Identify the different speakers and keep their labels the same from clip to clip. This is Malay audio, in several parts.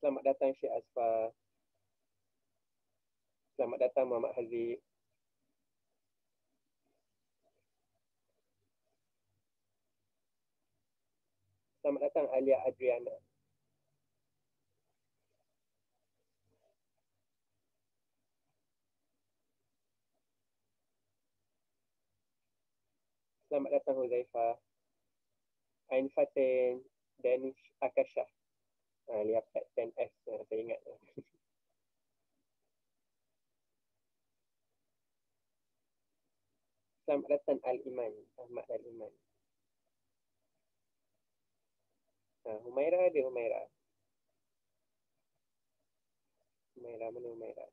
Speaker 1: Selamat datang Syed Asfar. Selamat datang Muhammad Haziq. Selamat datang Alia Adriana. Selamat datang Huzaifah. Ain Fatin, Danish Akasha. Lihat 10S, saya ingat. Selamat datang Al-Iman, Ahmad Al-Iman. Humaira ada Humaira. Humaira, mana Humaira?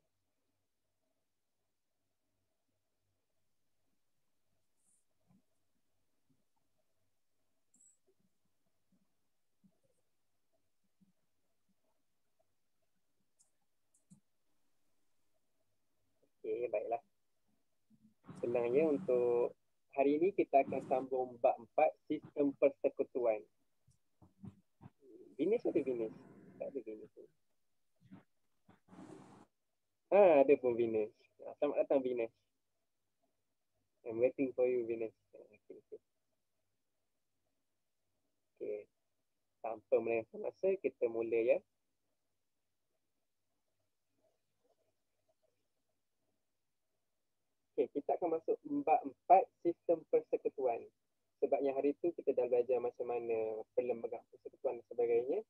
Speaker 1: Okey, baiklah. Senang ya untuk hari ini kita akan sambung bab 4 sistem persekutuan. Vinesh ada Vinesh? Tak ada Vinesh. Ada pun Vinesh. Selamat datang Vinesh. I'm waiting for you Vinesh. Okay. Tanpa melengahkan masa, kita mula ya. Okay, kita akan masuk bab 4 sistem persekutuan. Sebabnya hari itu kita dah belajar macam mana perlembagaan persekutuan dan sebagainya.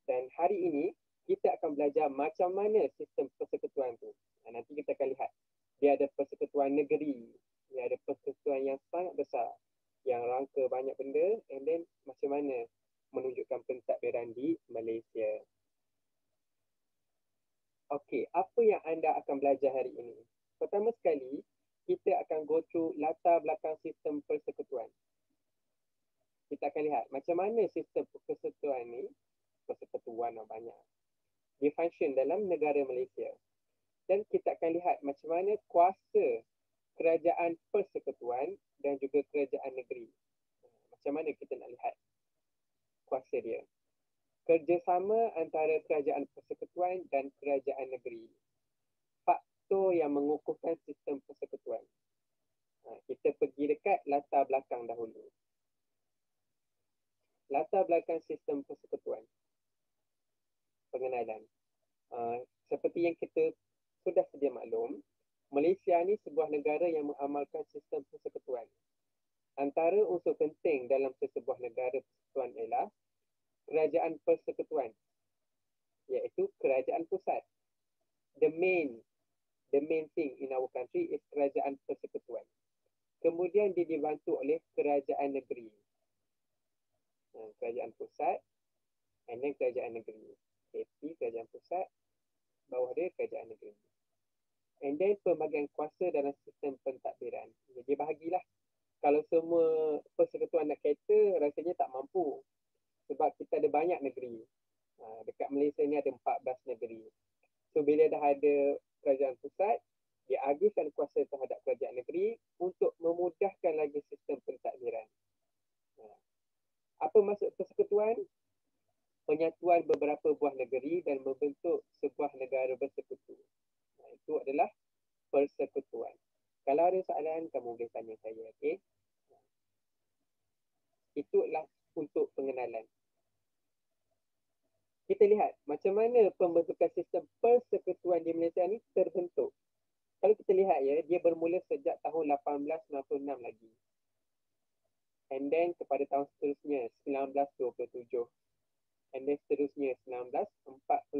Speaker 1: Dan hari ini kita akan belajar macam mana sistem persekutuan tu. Nanti kita akan lihat. Dia ada persekutuan negeri. Dia ada persekutuan yang sangat besar. Yang rangka banyak benda. And then macam mana menunjukkan pentadbiran di Malaysia. Okey, apa yang anda akan belajar hari ini? Pertama sekali, kita akan go through latar belakang sistem persekutuan. Kita akan lihat macam mana sistem persekutuan ni, persekutuan banyak, dia function dalam negara Malaysia. Dan kita akan lihat macam mana kuasa kerajaan persekutuan dan juga kerajaan negeri. Macam mana kita nak lihat kuasa dia. Kerjasama antara kerajaan persekutuan dan kerajaan negeri. Faktor yang mengukuhkan sistem persekutuan. Kita pergi dekat latar belakang dahulu. Latar belakang sistem persekutuan. Pengenalan. Seperti yang kita sudah sedia maklum, Malaysia ni sebuah negara yang mengamalkan sistem persekutuan. Antara unsur penting dalam sesebuah negara persekutuan ialah kerajaan persekutuan, iaitu kerajaan pusat. The main thing in our country is kerajaan persekutuan. Kemudian dia dibantu oleh kerajaan negeri. Kerajaan pusat and then kerajaan negeri. AP, kerajaan pusat, bawah dia kerajaan negeri. And then pembagian kuasa dalam sistem pentadbiran. Jadi bahagilah. Kalau semua persekutuan nak kata, rasanya tak mampu. Sebab kita ada banyak negeri. Dekat Malaysia ni ada 14 negeri. So bila dah ada kerajaan pusat, dia agihkan kuasa terhadap kerajaan negeri untuk memudahkan lagi sistem pentadbiran. Apa maksud persekutuan? Penyatuan beberapa buah negeri dan membentuk sebuah negara bersekutu. Itu adalah persekutuan. Kalau ada soalan, kamu boleh tanya saya. Okay? Itulah untuk pengenalan. Kita lihat macam mana pembentukan sistem persekutuan di Malaysia ni terbentuk. Kalau kita lihat ya, dia bermula sejak tahun 1896 lagi. And then kepada tahun seterusnya 1927. And then seterusnya 1946.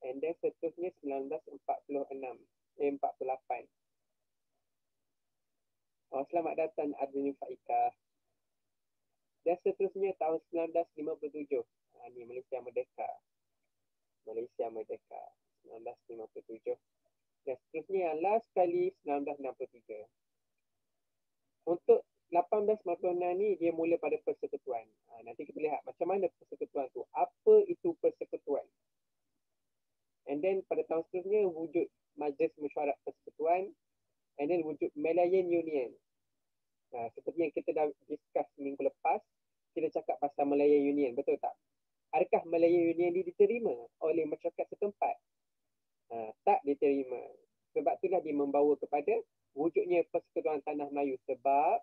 Speaker 1: And then seterusnya 1948. Selamat datang Adrini Faika. Dan seterusnya tahun 1957. Ini Malaysia Merdeka. Malaysia Merdeka 1957. Dan seterusnya yang last kali 1963. Untuk 1896 ni dia mula pada persekutuan. Nanti kita lihat macam mana persekutuan tu. Apa itu persekutuan? And then pada tahun seterusnya wujud Majlis Mesyuarat Persekutuan. And then wujud Malayan Union. Seperti yang kita dah discuss minggu lepas, kita cakap pasal Malayan Union, betul tak? Adakah adakah Malayan Union ini diterima oleh masyarakat setempat? Tak diterima. Sebab itulah dia membawa kepada wujudnya Persekutuan Tanah Melayu. Sebab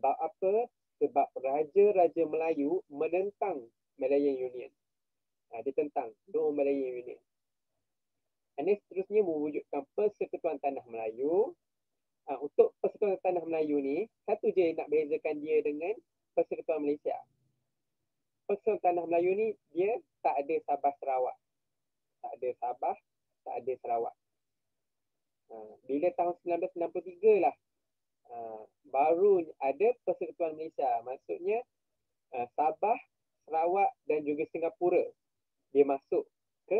Speaker 1: apa? Sebab Raja-Raja Melayu menentang Malayan Union. Dia tentang no Malayan Union. Dan seterusnya mewujudkan Persekutuan Tanah Melayu. Untuk Persekutuan Tanah Melayu ni, satu je nak bezakan dia dengan Persekutuan Malaysia. Persekutuan Tanah Melayu ni, dia tak ada Sabah Sarawak. Tak ada Sabah, tak ada Sarawak. Bila tahun 1963 lah, baru ada Persekutuan Malaysia. Maksudnya, Sabah, Sarawak dan juga Singapura, dia masuk ke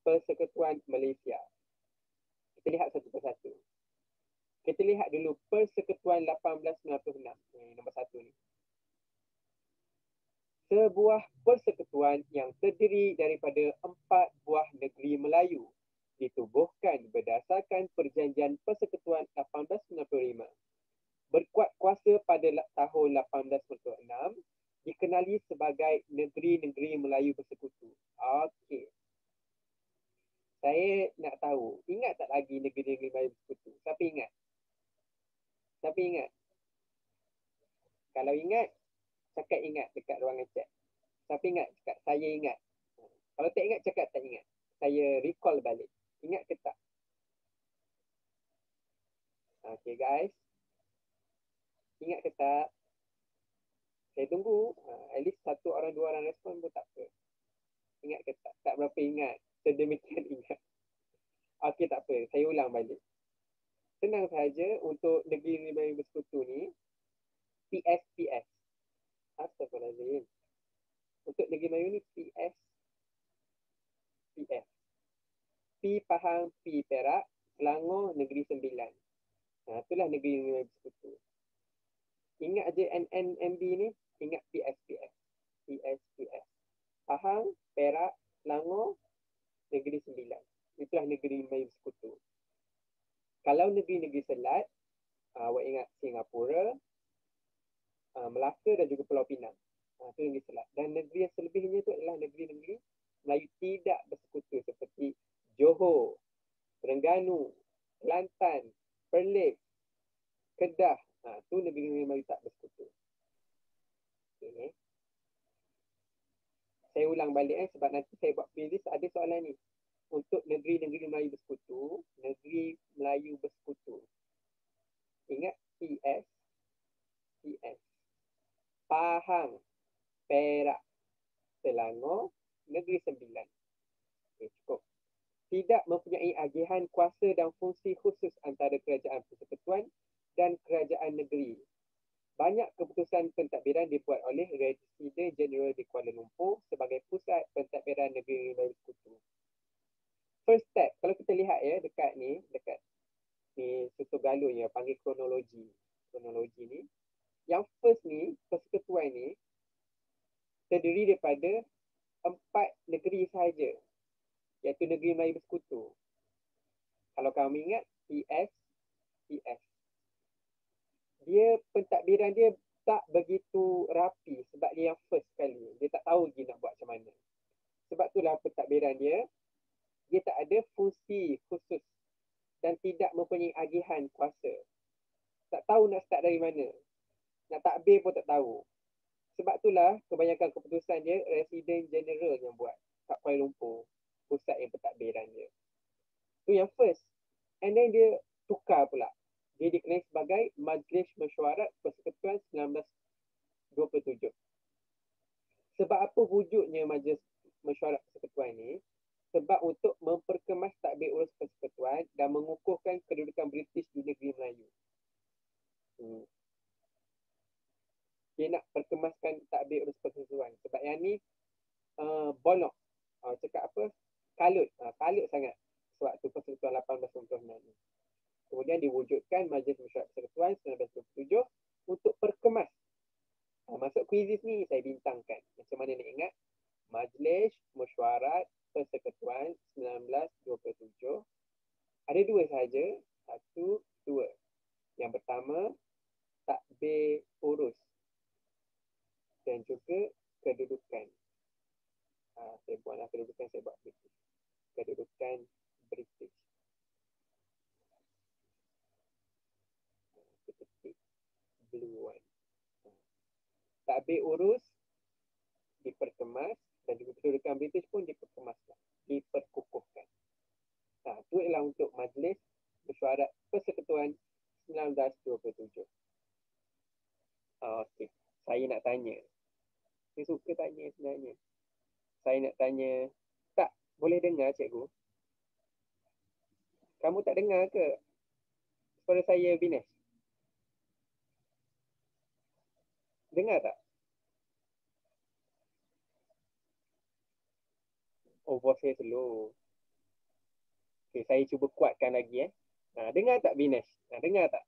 Speaker 1: Persekutuan Malaysia. Kita lihat satu persatu. Kita lihat dulu Persekutuan 1896. Nombor satu ni. Sebuah persekutuan yang terdiri daripada 4 buah negeri Melayu ditubuhkan berdasarkan Perjanjian Persekutuan 1895. Berkuat kuasa pada tahun 1896, dikenali sebagai Negeri-Negeri Melayu Bersekutu. Okey. Saya nak tahu, ingat tak lagi Negeri-Negeri Melayu Bersekutu? Siapa ingat? Siapa ingat? Kalau ingat, cakap ingat dekat ruangan chat. Siapa ingat? Cakap saya ingat. Kalau tak ingat, cakap tak ingat. Saya recall balik. Ingat ke tak? Okay guys. Ingat ke tak? Saya tunggu. At least 1 orang, 2 orang respon pun tak apa. Ingat ke tak? Tak berapa ingat. Sedemikian ingat. Okay, tak apa. Saya ulang balik. Senang saja untuk Negeri Melayu Bersekutu ni. PSPS. Astagfirullahaladzim. Untuk Negeri Melayu ni PSPS. P Pahang, P Perak, Selangor, Negeri Sembilan. Itulah Negeri Melayu Bersekutu. Ingat je NNMB ni, ingat PSPS. PSPS. Pahang, Perak, Selangor, Negeri Sembilan. Itulah Negeri Melayu Bersekutu. Kalau negeri-negeri selat, awak ingat Singapura, Melaka dan juga Pulau Pinang. Itu negeri selat. Dan negeri yang selebihnya itu adalah negeri-negeri Melayu tidak bersekutu seperti Johor, Terengganu, Kelantan, Perlis, Kedah. Itu negeri-negeri Melayu tak bersekutu. Okay. Saya ulang balik sebab nanti saya buat playlist ada soalan ni. Untuk negeri-negeri Melayu Bersekutu, Negeri Melayu Bersekutu. Ingat PS. Pahang, Perak, Selangor, Negeri Sembilan. Okay, cukup. Tidak mempunyai agihan kuasa dan fungsi khusus antara kerajaan persekutuan dan kerajaan negeri. Banyak keputusan pentadbiran dibuat oleh Residen Jeneral di Kuala Lumpur sebagai pusat pentadbiran Negeri Melayu Bersekutu. First step, kalau kita lihat dekat ni Susu Galur panggil kronologi ni. Yang first ni, persekutuan ni terdiri daripada 4 negeri sahaja, iaitu Negeri Melayu Bersekutu. Kalau kamu ingat PS, dia pentadbiran dia tak begitu rapi sebab dia yang first kali. Dia tak tahu lagi nak buat macam mana. Sebab itulah pentadbiran dia tak ada fungsi khusus dan tidak mempunyai agihan kuasa. Tak tahu nak start dari mana. Nak takbir pun tak tahu. Sebab itulah kebanyakan keputusan dia Residen Jeneral yang buat kat Kuala Lumpur, pusat yang pentadbiran dia. Itu yang first. And then dia tukar pula. Dia dikenali sebagai Majlis Mesyuarat Persekutuan 1927. Sebab apa wujudnya Majlis Mesyuarat Persekutuan ini? Sebab untuk memperkemas tadbir urus persekutuan dan mengukuhkan kedudukan British di negeri Melayu. Dia nak perkemaskan tadbir urus persekutuan. Sebab yang ni bonok. Cakap apa? Kalut. Kalut sangat. Sebab tu Persekutuan 1896 ni. Kemudian diwujudkan Majlis Mesyuarat Persekutuan 1927 untuk perkemas. Masuk kuisis ni saya bintangkan. Macam mana nak ingat? Majlis Mesyuarat Persekutuan 1927. Ada 2 sahaja. 1, 2. Yang pertama, tadbir urus dan juga kedudukan. Saya buatlah kedudukan, saya buat British. Kedudukan British. Kita tick blue one. Takbir urus diperkemas dan juga kedudukan British pun diperkemaskan, diperkukuhkan. Itu ialah untuk Majlis Mesyuarat Persekutuan 1927. Okey. Saya nak tanya. Saya suka tanya sebenarnya. Saya nak tanya. Tak, boleh dengar cikgu? Kamu tak dengar ke suara saya, Vinesh? Dengar tak? Oh, voice saya slow. Okay, saya cuba kuatkan lagi. Dengar tak, Vinesh? Dengar tak?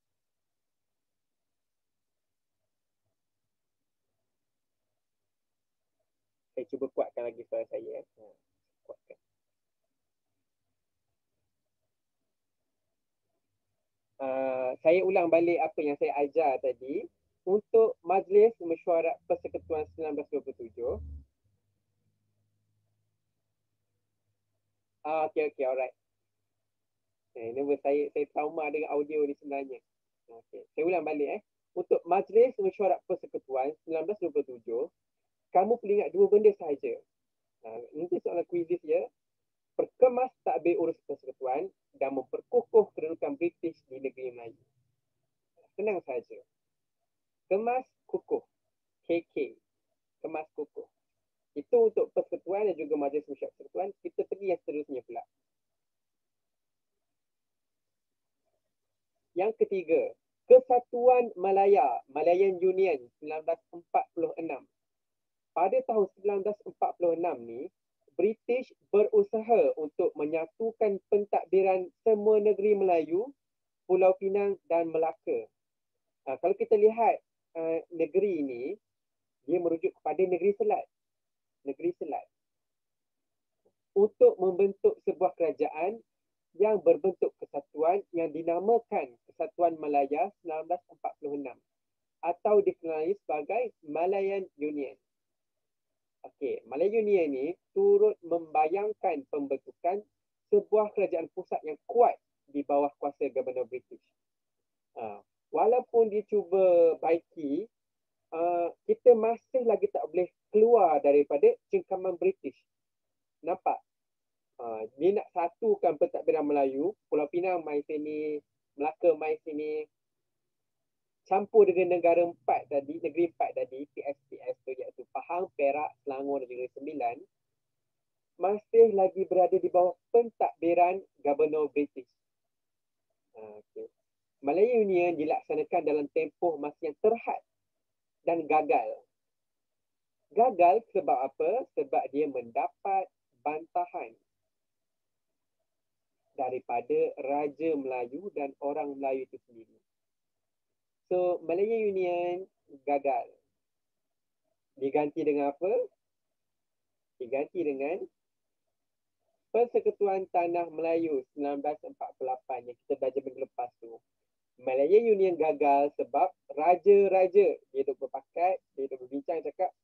Speaker 1: Saya cuba kuatkan lagi suara saya. Kuatkan. Saya ulang balik apa yang saya ajar tadi. Untuk Majlis Mesyuarat Persekutuan 1927. Okay, alright. Ini saya trauma dengan audio ni sebenarnya. Okay. Saya ulang balik. Untuk Majlis Mesyuarat Persekutuan 1927, kamu perlu ingat dua benda sahaja. Ini soalan kuisis ya. Perkemas takbir urus persekutuan dan memperkukuh kedudukan British di negeri Melayu. Senang sahaja. Kemas kukuh. KK. Kemas kukuh. Itu untuk persekutuan dan juga Majlis Mesyuarat Persekutuan. Kita pergi yang seterusnya pula. Yang ketiga, Kesatuan Malaya, Malayan Union 1946. Pada tahun 1946 ni, British berusaha untuk menyatukan pentadbiran semua negeri Melayu, Pulau Pinang dan Melaka. Kalau kita lihat negeri ini, dia merujuk kepada negeri Selat. Negeri Selat. Untuk membentuk sebuah kerajaan yang berbentuk kesatuan yang dinamakan Kesatuan Malaya 1946 atau dikenali sebagai Malayan Union. Okey, Malayan Union ni turut membayangkan pembentukan sebuah kerajaan pusat yang kuat di bawah kuasa Gubernur British. Walaupun dicuba baiki, kita masih lagi tak boleh keluar daripada cengkaman British. Nampak? Dia nak satukan pentadbiran Melayu, Pulau Pinang mai sini, Melaka mai sini, campur dengan negara negeri empat tadi, PSPS tu, iaitu Pahang, Perak, Selangor dan juga Sembilan, masih lagi berada di bawah pentadbiran Gubernur British. Okay. Malaya Union dilaksanakan dalam tempoh masa yang terhad dan gagal. Gagal sebab apa? Sebab dia mendapat bantahan daripada Raja Melayu dan orang Melayu itu sendiri. So, Malaya Union gagal. Diganti dengan apa? Diganti dengan Persekutuan Tanah Melayu 1948 yang kita belajar minggu lepas tu. Malaya Union gagal sebab raja-raja dia duduk berpakat, dia duduk berbincang cakap,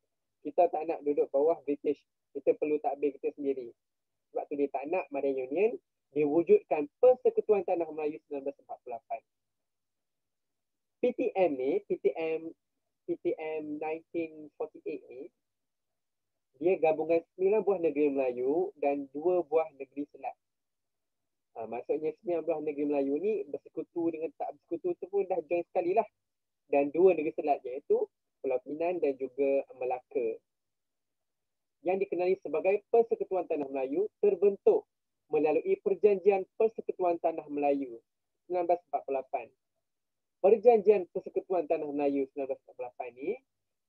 Speaker 1: kita tak nak duduk bawah British, kita perlu takbir kita sendiri. Sebab tu dia tak nak Malaya Union, dia wujudkan Persekutuan Tanah Melayu 1948. PTM ni, PTM 1948 ni, dia gabungan 9 buah negeri Melayu dan 2 buah negeri Selat. Maksudnya 9 buah negeri Melayu ni bersekutu dengan tak bersekutu tu pun dah join sekali lah. Dan 2 negeri Selat iaitu Pulau Pinang dan juga Melaka. Yang dikenali sebagai Persekutuan Tanah Melayu terbentuk melalui Perjanjian Persekutuan Tanah Melayu 1948. Perjanjian Persekutuan Tanah Melayu 1948 ni,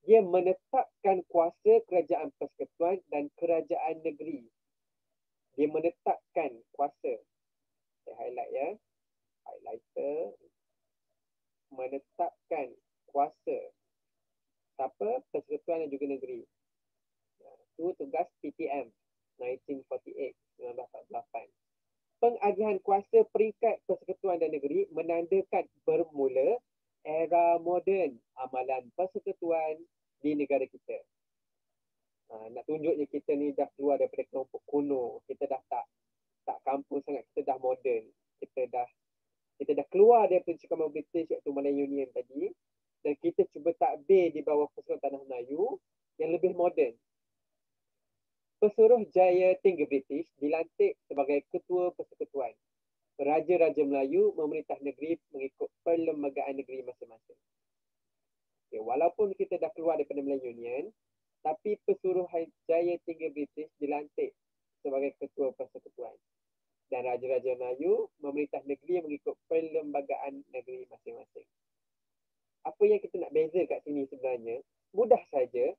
Speaker 1: dia menetapkan kuasa kerajaan persekutuan dan kerajaan negeri. Dia menetapkan kuasa. Saya highlight ya. Highlighter. Menetapkan kuasa. Siapa? Persekutuan dan juga negeri. Itu tugas PTM 1948. Pengagihan kuasa peringkat persekutuan dan negeri menandakan bermula era moden amalan persekutuan di negara kita. Nak tunjuk je kita ni dah keluar daripada kelompok kuno. Kita dah tak kampung sangat, kita dah moden. Kita dah keluar daripada cekaman British iaitu Malay Union tadi, dan kita cuba takbir di bawah Persekutuan Tanah Melayu yang lebih moden. Pesuruh Jaya Tinggi British dilantik sebagai ketua persekutuan. Raja-Raja Melayu memerintah negeri mengikut perlembagaan negeri masing-masing. Okay, walaupun kita dah keluar daripada Malay Union, tapi Pesuruh Jaya Tinggi British dilantik sebagai ketua persekutuan. Dan Raja-Raja Melayu memerintah negeri mengikut perlembagaan negeri masing-masing. Apa yang kita nak beza kat sini sebenarnya, mudah saja.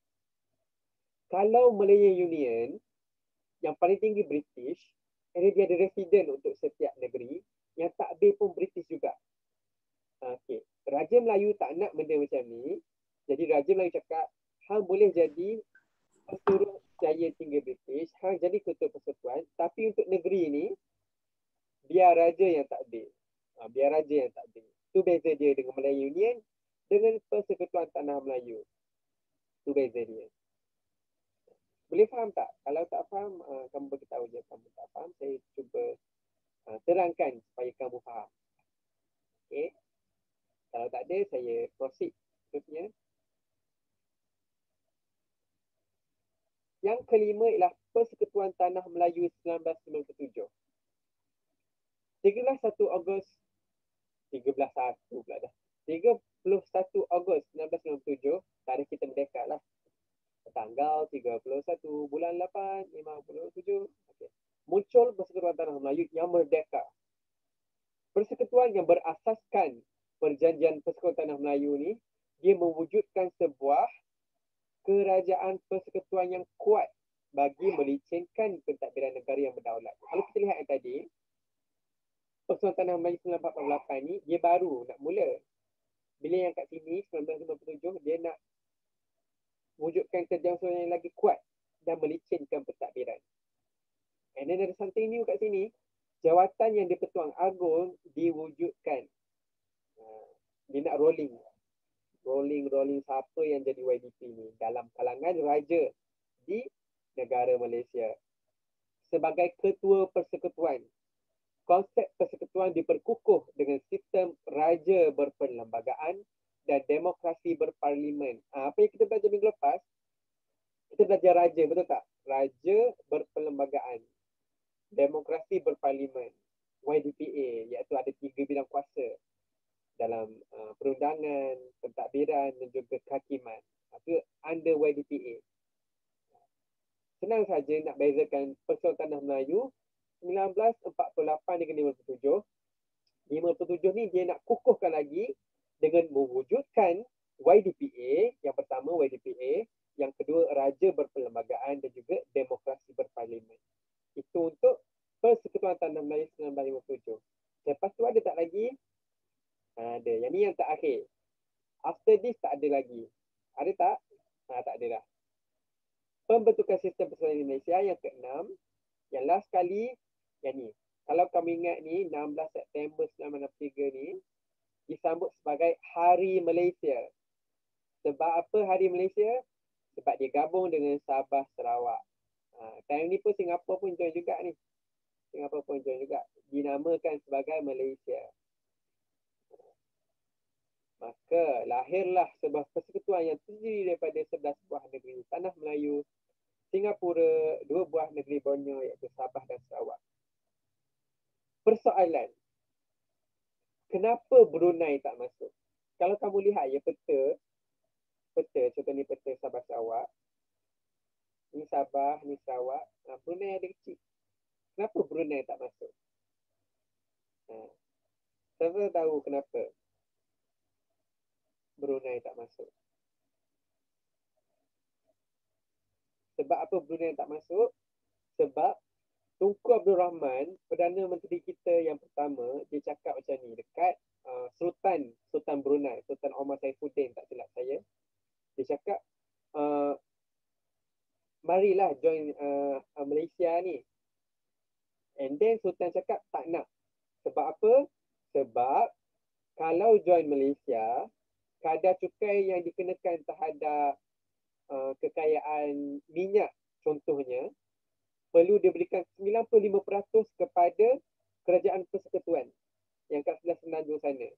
Speaker 1: Kalau Malaya Union, yang paling tinggi British, dia ada residen untuk setiap negeri, yang takbir pun British juga. Okay. Raja Melayu tak nak benda macam ni, jadi Raja Melayu cakap, hang boleh jadi Pesuruh Jaya Tinggi British, hang jadi ketua persekutuan, tapi untuk negeri ni, biar Raja yang takbir. Biar Raja yang takbir. Itu beza dia dengan Malaya Union, dengan Persekutuan Tanah Melayu. Itu beza dia. Boleh faham tak? Kalau tak faham, kamu beritahu je kamu tak faham. Saya cuba terangkan supaya kamu faham. Okay. Kalau tak ada, saya proceed terusnya. Yang kelima ialah Persekutuan Tanah Melayu 1997. 13 Ogos 1997, tarikh kita merdeka lah. Tanggal 31 bulan 8 57. Okay. Muncul Persekutuan Tanah Melayu yang merdeka. Persekutuan yang berasaskan Perjanjian Persekutuan Tanah Melayu ni, dia mewujudkan sebuah kerajaan persekutuan yang kuat bagi melicinkan pentadbiran negara yang berdaulat. Kalau kita lihat yang tadi, Persekutuan Tanah Melayu 1948 ni, dia baru nak mula. Bila yang kat sini, 1957, dia nak wujudkan kerjaan yang lagi kuat dan melicinkan pentadbiran. And then ada something new kat sini. Jawatan yang di-Pertuan Agong diwujudkan. Dia nak rolling siapa yang jadi YDP ni dalam kalangan raja di negara Malaysia. Sebagai ketua persekutuan, konsep persekutuan diperkukuh dengan sistem raja berperlembagaan dan demokrasi berparlimen. Apa yang kita belajar minggu lepas, kita belajar raja, betul tak? Raja berperlembagaan, demokrasi berparlimen, YDPA, iaitu ada 3 bidang kuasa dalam perundangan, pentadbiran dan juga kehakiman. Itu under YDPA. Senang saja nak bezakan Persekutuan Tanah Melayu 1948 dengan 57. 57 ni dia nak kukuhkan lagi dengan mewujudkan YDPA, yang pertama YDPA, yang kedua raja berperlembagaan dan juga demokrasi berparlimen. Itu untuk Persekutuan Tanah Melayu 1957. Lepas tu ada tak lagi? Ada. Yang ni yang terakhir. After this tak ada lagi. Ada tak? Tak ada dah. Pembentukan sistem persekutuan Malaysia yang ke-6. Yang last kali, yang ni. Kalau kamu ingat ni, 16 September 1963 ni, disambut sebagai Hari Malaysia. Sebab apa Hari Malaysia? Sebab dia gabung dengan Sabah, Sarawak. Time ni pun Singapura pun join juga ni. Dinamakan sebagai Malaysia. Maka lahirlah sebuah persekutuan yang terdiri daripada 11 buah negeri Tanah Melayu, Singapura, 2 buah negeri Borneo iaitu Sabah dan Sarawak. Persoalan, kenapa Brunei tak masuk? Kalau kamu lihat ya peta, contoh ni peta Sabah Sarawak. Ni Sabah, ni Sarawak. Brunei ada kecil. Kenapa Brunei tak masuk? Siapa tahu kenapa Brunei tak masuk? Sebab apa Brunei tak masuk? Sebab Tunku Abdul Rahman, Perdana Menteri kita yang pertama, dia cakap macam ni dekat Sultan Brunei, Sultan Omar Saifuddin, tak silap saya. Dia cakap, marilah join Malaysia ni. And then Sultan cakap tak nak. Sebab apa? Sebab kalau join Malaysia, kadar cukai yang dikenakan terhadap kekayaan minyak contohnya, perlu diberikan 95% kepada kerajaan persekutuan yang kat sebelah semenanjung sana.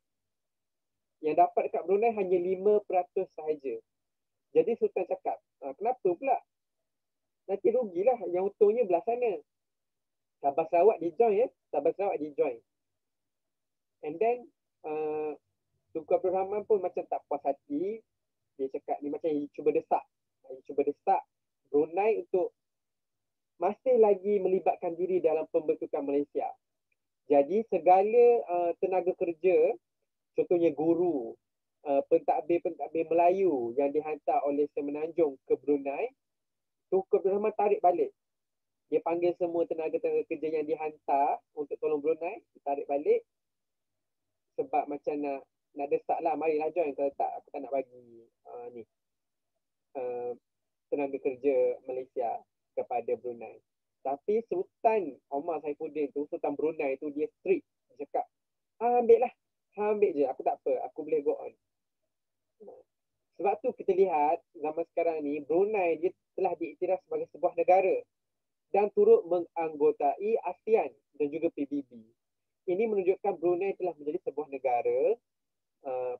Speaker 1: Yang dapat dekat Brunei hanya 5% sahaja. Jadi Sultan cakap, kenapa pula? Nanti rugilah, yang untungnya belah sana. Sabah Sarawak di-join Sabah Sarawak di-join. And then Tunku Abdul Rahman pun macam tak puas hati. Dia cakap ni macam cuba desak. Cuba desak Brunei untuk masih lagi melibatkan diri dalam pembentukan Malaysia. Jadi segala tenaga kerja, contohnya guru, pentadbir-pentadbir Melayu yang dihantar oleh Semenanjung ke Brunei, Tunku Abdul Rahman tarik balik. Dia panggil semua tenaga-tenaga kerja yang dihantar untuk tolong Brunei, tarik balik. Sebab macam nak desak lah, marilah join. Kalau tak, aku tak nak bagi tenaga kerja Malaysia kepada Brunei. Tapi Sultan Omar Saifuddin tu, Sultan Brunei tu, dia strict. Dia cakap, ambil lah. Ambil je, aku tak apa. Aku boleh go on. Sebab tu kita lihat zaman sekarang ni, Brunei dia telah diiktiraf sebagai sebuah negara dan turut menganggotai ASEAN dan juga PBB. Ini menunjukkan Brunei telah menjadi sebuah negara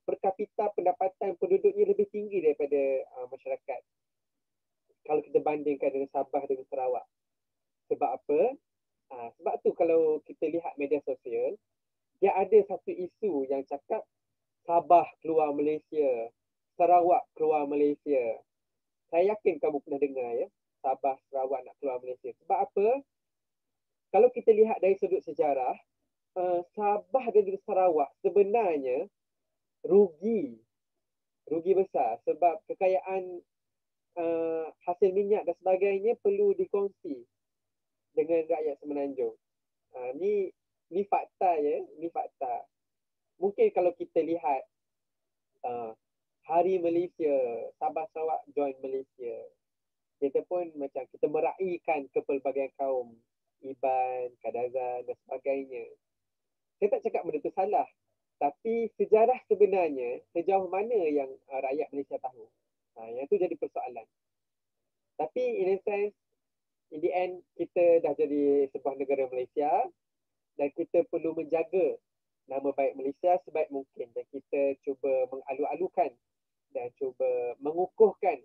Speaker 1: per kapita pendapatan penduduknya lebih tinggi daripada masyarakat. Kalau kita bandingkan dengan Sabah dengan Sarawak. Sebab apa? Sebab tu kalau kita lihat media sosial, dia ada satu isu yang cakap Sabah keluar Malaysia, Sarawak keluar Malaysia. Saya yakin kamu pernah dengar ya, Sabah, Sarawak nak keluar Malaysia. Sebab apa? Kalau kita lihat dari sudut sejarah, Sabah dan juga Sarawak sebenarnya rugi besar sebab kekayaan hasil minyak dan sebagainya perlu dikongsi dengan rakyat Semenanjung. Ni fakta ya, ni fakta. Mungkin kalau kita lihat Hari Malaysia, Sabah Sarawak join Malaysia, kita pun macam kita meraihkan kepelbagaian kaum, Iban, Kadazan dan sebagainya. Saya tak cakap benda tu salah, tapi sejarah sebenarnya sejauh mana yang rakyat Malaysia tahu. Yang tu jadi persoalan. Tapi in a sense, in the end, kita dah jadi sebuah negara Malaysia dan kita perlu menjaga nama baik Malaysia sebaik mungkin dan kita cuba mengalu-alukan dan cuba mengukuhkan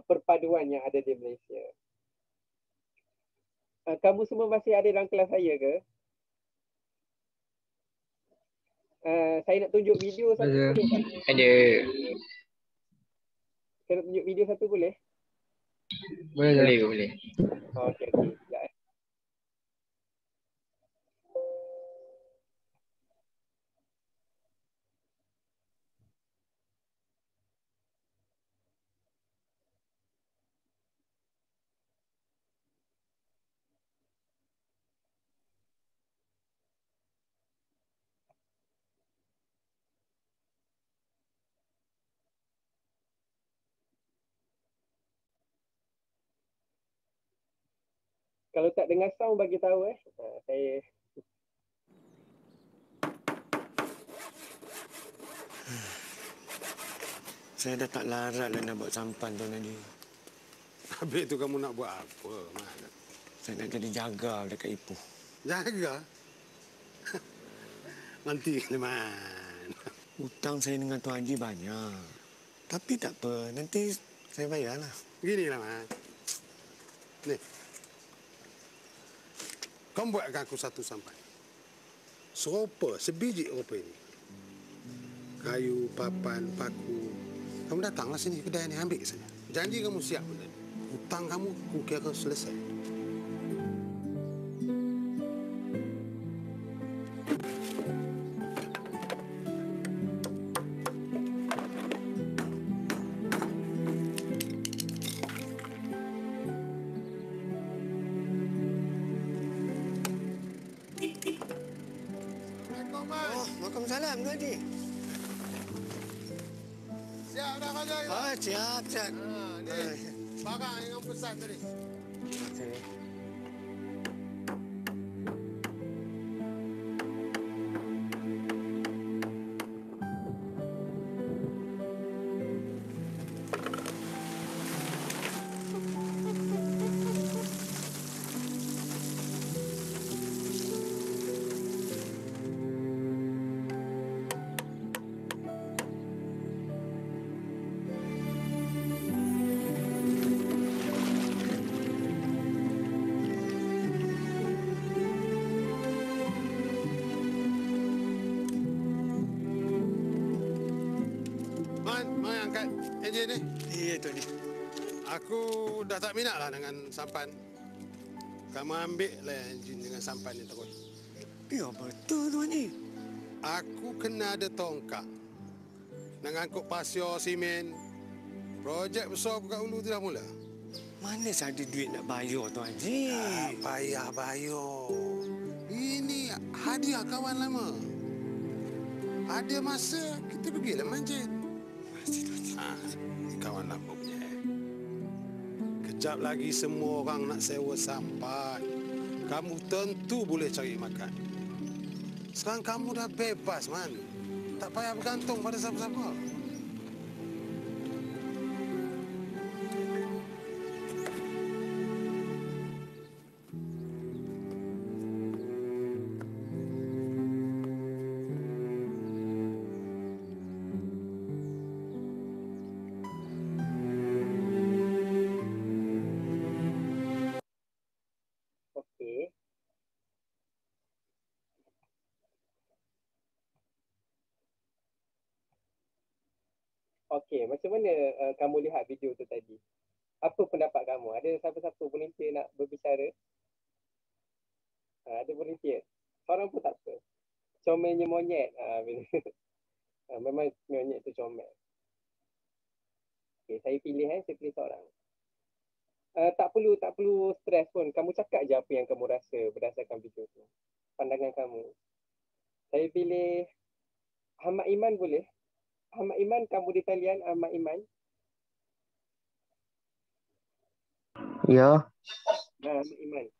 Speaker 1: perpaduan yang ada di Malaysia. Kamu semua masih ada dalam kelas saya ke? Saya nak tunjuk video satu boleh tak?
Speaker 2: Ada.
Speaker 1: Saya nak tunjuk video satu boleh?
Speaker 2: Boleh.
Speaker 1: Okey. Sekejap. Kalau tak dengar sound bagi tahu saya
Speaker 3: Saya dah tak larat lah nak buat sampan tu tadi.
Speaker 4: Habis tu kamu nak buat apa, Man?
Speaker 3: Saya nak jadi jaga dekat Ipoh.
Speaker 4: Jaga? Nanti, Man.
Speaker 3: Hutang saya dengan Tuan Haji banyak. Tapi tak apa, nanti saya bayarlah.
Speaker 4: Ginilah, Man. Ni. Kau buatkan aku satu sampan. Serupa, sebiji rupa ini. Kayu, papan, paku. Kamu datanglah sini kedai ni, ambil saja. Janji kamu siap benda ni. Hutang kamu, aku kira selesai.
Speaker 3: Waalaikumsalam, Tuan Haji.
Speaker 4: Siap dah kerja itu?
Speaker 3: Siap.
Speaker 4: Ni, barang yang kamu pesan tadi.
Speaker 3: Terima
Speaker 4: angkat enjin ni.
Speaker 3: Iya, Tuan Haji.
Speaker 4: Aku dah tak minat lah dengan sampan. Kamu ambil lah enjin dengan sampan ni terus.
Speaker 3: Ya, betul, Tuan Haji.
Speaker 4: Aku kena ada tongkang. Nak angkut pasir, simen. Projek besar buka hulu tu dah mula.
Speaker 3: Mana ada duit nak bayar, Tuan Haji?
Speaker 4: Tak payah bayar. Ini hadiah kawan lama. Ada masa kita pergilah mancing. Ini kawan lama punya. Kejap lagi semua orang nak sewa sampai. Kamu tentu boleh cari makan. Sekarang kamu dah bebas, Man. Tak payah bergantung pada siapa-siapa.
Speaker 1: Okey. Okey, macam mana kamu lihat video tu tadi? Apa pendapat kamu? Ada siapa-siapa volunteer nak berbicara? Ada volunteer? Seorang pun tak apa. Comelnya monyet. Memang monyet tu comel. Okey, saya pilih saya pilih seorang. Tak perlu stres pun. Kamu cakap je apa yang kamu rasa berdasarkan video tu. Pandangan kamu. Saya pilih Ahmad Iman boleh? Ahmad Iman, kamu di talian Ahmad Iman?
Speaker 2: Ya,
Speaker 1: Ahmad Iman.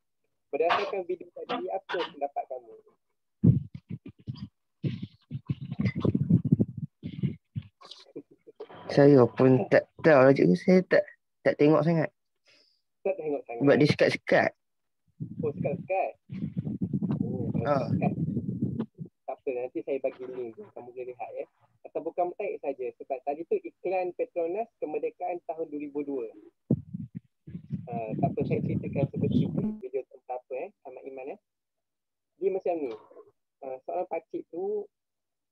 Speaker 1: Berdasarkan video tadi, apa pendapat kamu?
Speaker 2: saya pun tak tahu lah cikgu. Saya tak tengok sangat.
Speaker 1: Tak tengok sangat.
Speaker 2: Sebab dia sekat-sekat.
Speaker 1: Oh, sekat-sekat. Oh,
Speaker 2: Ah.
Speaker 1: sekat. Tak apa, nanti saya bagi link tu. Kamu boleh lihat ya. Atau bukan tarik saja. Sebab tadi tu iklan Petronas kemerdekaan tahun 2002. Tak apa, saya ceritakan seperti video tentang apa Ahmad Iman Dia macam ni. Seorang pakcik tu,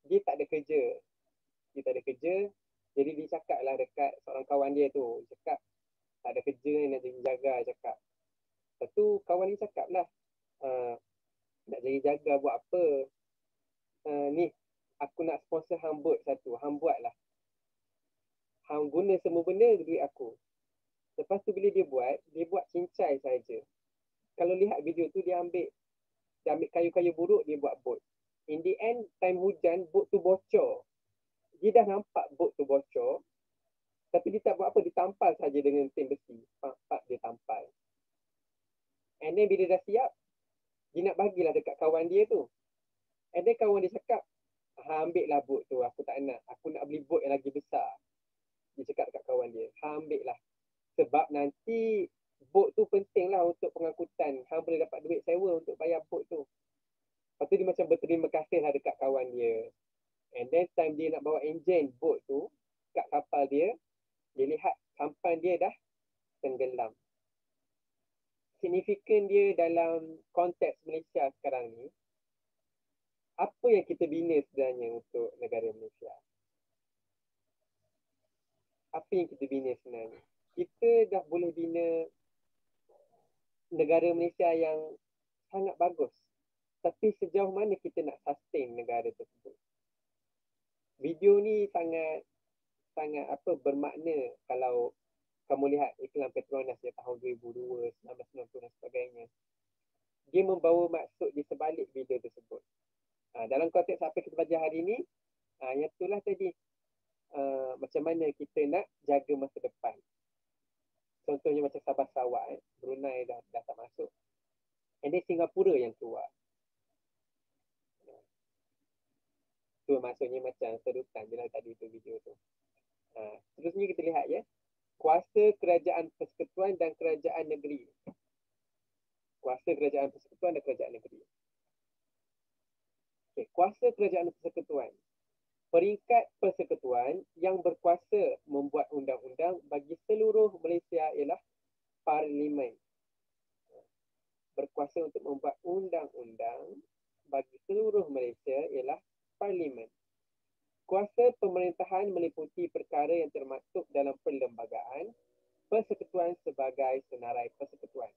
Speaker 1: dia tak ada kerja. Jadi dia cakap lah dekat seorang kawan dia tu. Dia cakap, tak ada kerja nak jadi jaga, cakap. Lepas tu kawan dia cakap lah, nak jadi jaga buat apa? Ni, aku nak sponsor hang bot satu. Hang buat lah. Hang guna semua benda duit aku. Lepas tu bila dia buat cincai saja. Kalau lihat video tu, dia ambil kayu-kayu buruk, dia buat bot. In the end, time hujan, bot tu bocor. Dia dah nampak bot tu bocor, tapi dia tak buat apa, dia tampal saja dengan tin besi. Pak dia tampal. And then bila dah siap, dia nak bagilah dekat kawan dia tu. And then kawan dia cakap, ambil lah bot tu, aku tak nak. Aku nak beli bot yang lagi besar. Dia cakap dekat kawan dia, ambil lah. Sebab nanti bot tu penting lah untuk pengangkutan. Hang boleh dapat duit sewa untuk bayar bot tu. Lepas tu dia macam berterima kasih lah dekat kawan dia. And then time dia nak bawa enjin bot tu kat kapal dia, dia lihat sampan dia dah tenggelam. Signifikan dia dalam konteks Malaysia sekarang ni, apa yang kita bina sebenarnya untuk negara Malaysia? Apa yang kita bina sebenarnya? Kita dah boleh bina negara Malaysia yang sangat bagus. Tapi sejauh mana kita nak sustain negara tersebut? Video ni sangat bermakna kalau kamu lihat iklan Petronas ya tahun 2002, 1990 dan sebagainya. Dia membawa maksud di sebalik video tersebut. Dalam konteks apa kita belajar hari ini, yang itulah tadi. Macam mana kita nak jaga masa depan. Contohnya macam Sabah Sarawak, Brunei dah tak masuk. And then Singapura yang keluar. Tu maksudnya macam serutan je lah tadi tu video tu. Terusnya kita lihat ya. Kuasa kerajaan persekutuan dan kerajaan negeri. Kuasa kerajaan persekutuan dan kerajaan negeri. Okay, kuasa kerajaan persekutuan. Peringkat persekutuan yang berkuasa membuat undang-undang bagi seluruh Malaysia ialah Parlimen. Berkuasa untuk membuat undang-undang bagi seluruh Malaysia ialah Parlimen. Kuasa pemerintah pemerintahan meliputi perkara yang termaktub dalam perlembagaan, persekutuan sebagai senarai persekutuan.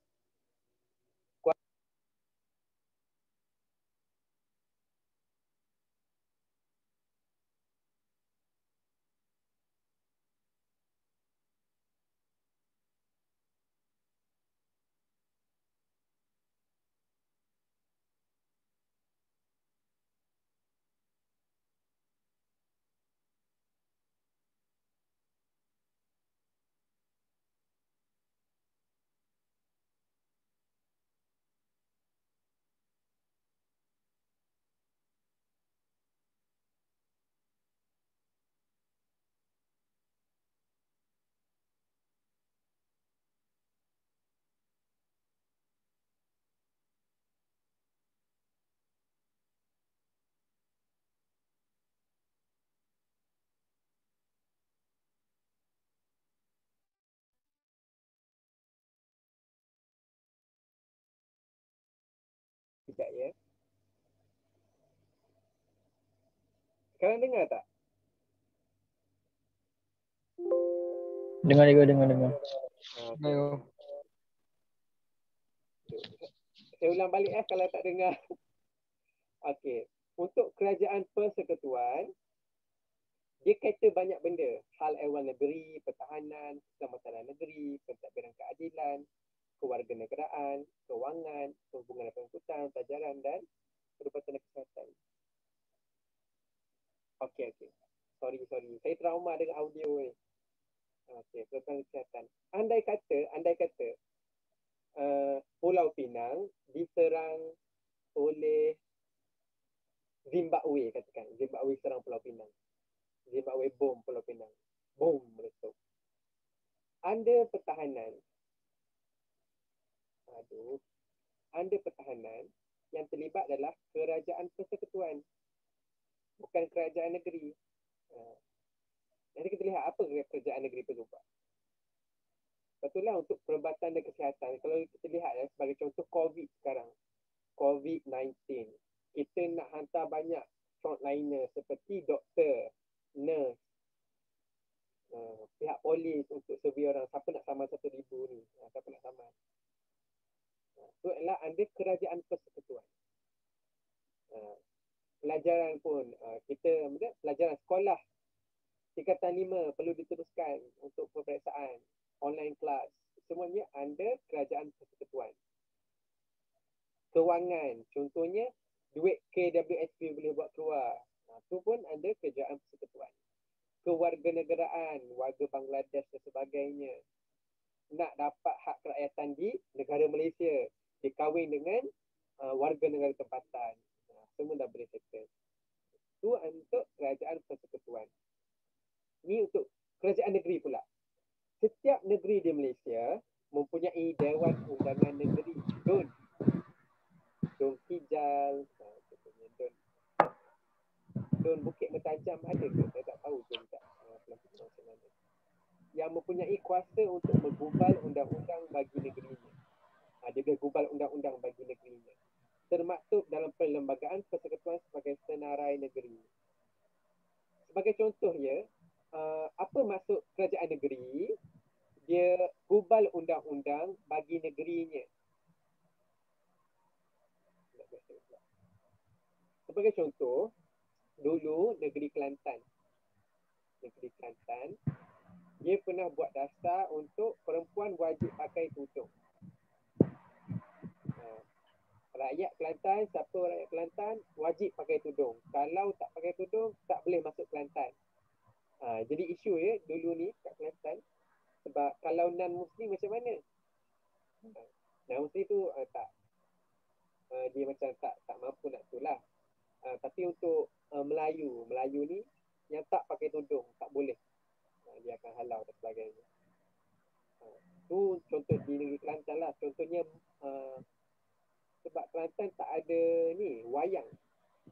Speaker 1: Sekejap ya. Sekarang dengar tak?
Speaker 5: Dengar juga, dengar.
Speaker 1: Okay. Saya ulang balik kalau tak dengar. Okey. Untuk kerajaan persekutuan, dia kata banyak benda. Hal ehwal negeri, pertahanan, keselamatan negeri, pentadbiran keadilan, kewarganegaraan, kewangan, hubungan pengangkutan, pelajaran dan perubatan kesihatan. Okey. Sorry. Saya trauma dengan audio ni. Okey, perubatan kesihatan. Andai kata Pulau Pinang diserang oleh Zimbabwe, katakan. Zimbabwe serang Pulau Pinang. Zimbabwe bom Pulau Pinang. Bom meletup. Anda pertahanan yang terlibat adalah kerajaan persekutuan, bukan kerajaan negeri. Nanti kita lihat apa kerajaan negeri berubah. Betullah untuk perubatan dan kesihatan. Kalau kita lihat sebagai contoh COVID sekarang. COVID-19. Kita nak hantar banyak frontliner seperti doktor, nurse, pihak polis untuk survey orang. Siapa nak saman 1,000 ni? Siapa nak saman? Itu adalah anda kerajaan persekutuan. Pelajaran pun, pelajaran sekolah tingkatan 5 perlu diteruskan untuk peperiksaan, online class. Semuanya anda kerajaan persekutuan. Kewangan, contohnya duit KWSP boleh buat keluar. Itu pun anda kerajaan persekutuan. Kewarganegaraan, warga Bangladesh dan sebagainya. Nak dapat hak kerakyatan di negara Malaysia, dikahwin dengan warga negara tempatan. Semua dah boleh settle. Itu untuk kerajaan persekutuan. Ini untuk kerajaan negeri pula. Setiap negeri di Malaysia mempunyai Dewan Undangan Negeri, DUN. DUN Kijal, contohnya DUN Bukit Mertajam ada ke? Saya tak tahu DUN tak. Yang mempunyai kuasa untuk menggubal undang-undang bagi negerinya. Dia boleh gubal undang-undang bagi negerinya. Termaktub dalam perlembagaan persekutuan sebagai senarai negeri. Sebagai contohnya, apa maksud kerajaan negeri? Dia gubal undang-undang bagi negerinya. Sebagai contoh, dulu negeri Kelantan, dia pernah buat dasar untuk perempuan wajib pakai tudung. Rakyat Kelantan, siapa rakyat Kelantan wajib pakai tudung. Kalau tak pakai tudung, tak boleh masuk Kelantan. Jadi isu dulu ni kat Kelantan. Sebab kalau non-Muslim macam mana? Non-Muslim tu dia macam tak mampu nak tu lah. Tapi untuk Melayu ni yang tak pakai tudung, tak boleh. Dia akan halau dan sebagainya. Tu contoh di negeri Kelantan lah. Contohnya sebab Kelantan tak ada ni wayang.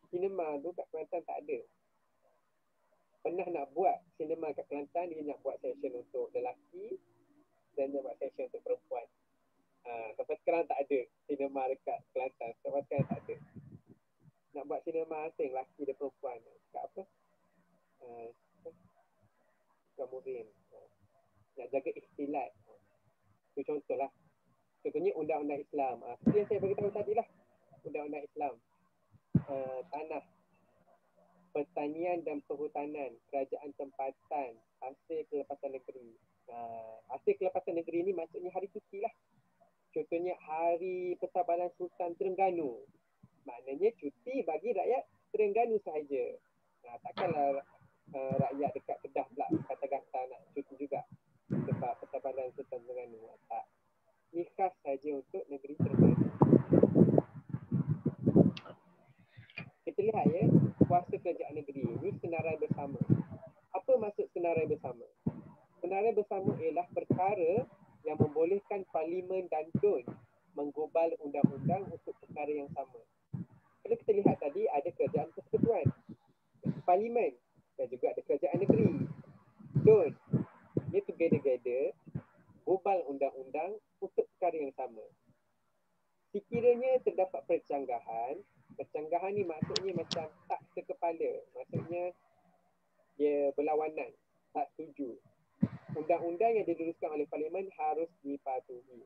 Speaker 1: Sinema tu kat Kelantan tak ada. Pernah nak buat sinema kat Kelantan, dia nak buat session untuk lelaki dan dia buat session untuk perempuan. Sampai sekarang tak ada sinema dekat Kelantan. Sampai sekarang tak ada. Nak buat sinema asing, lelaki dan perempuan. Kat apa? kemudian nak jaga ikhtilat. Itu contohlah. Contohnya undang-undang Islam. Seperti yang saya beritahu tadi lah. Undang-undang Islam. Tanah, pertanian dan perhutanan, kerajaan tempatan, hasil kelepasan negeri. Hasil kelepasan negeri ni maksudnya hari cuti lah. Contohnya Hari Pertabaran Sultan Terengganu. Maknanya cuti bagi rakyat Terengganu sahaja. Takkanlah rakyat dekat Kedah pula kata-kata nak cuti juga sebab Pertabaran Sultan Terengganu. Tak. Ini khas sahaja untuk negeri Terengganu. Kita lihat ya, kuasa kerajaan negeri ini senarai bersama. Apa maksud senarai bersama? Senarai bersama ialah perkara yang membolehkan Parlimen dan DUN menggubal undang-undang untuk perkara yang sama. Kalau kita lihat tadi ada kerajaan persekutuan, Parlimen dan juga ada kerajaan negeri, DUN. Dia together gubal undang-undang untuk perkara yang sama. Sekiranya terdapat percanggahan ni maksudnya macam tak sekepala. Maksudnya dia berlawanan, tak setuju. Undang-undang yang diluluskan oleh Parlimen harus dipatuhi.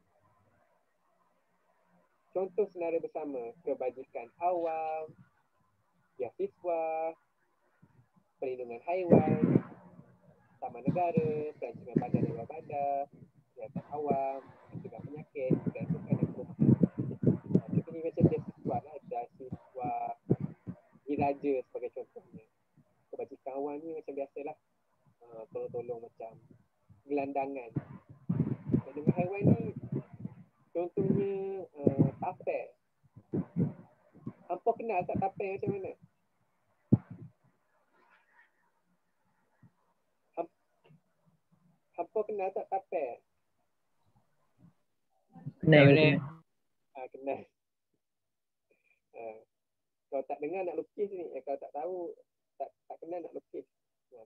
Speaker 1: Contoh senarai bersama, kebajikan awam, beasiswa, perlindungan haiwan, taman negara, perancangan bandar dan luar bandar, kesihatan awam, mencegah penyakit, dan sukan dan perumahan. Contohnya macam beasiswa lah, beasiswa diraja sebagai contohnya. Kebajikan awam ni macam biasalah, tolong-tolong macam gelandangan. Perlindungan haiwan ni contohnya tapel. Hampa kenal tak tapel macam mana? Hampa kenal tak tapel?
Speaker 2: Kenal.
Speaker 1: Kenal. Kalau tak dengar nak lukis ni, kalau tak tahu, tak kenal nak lukis.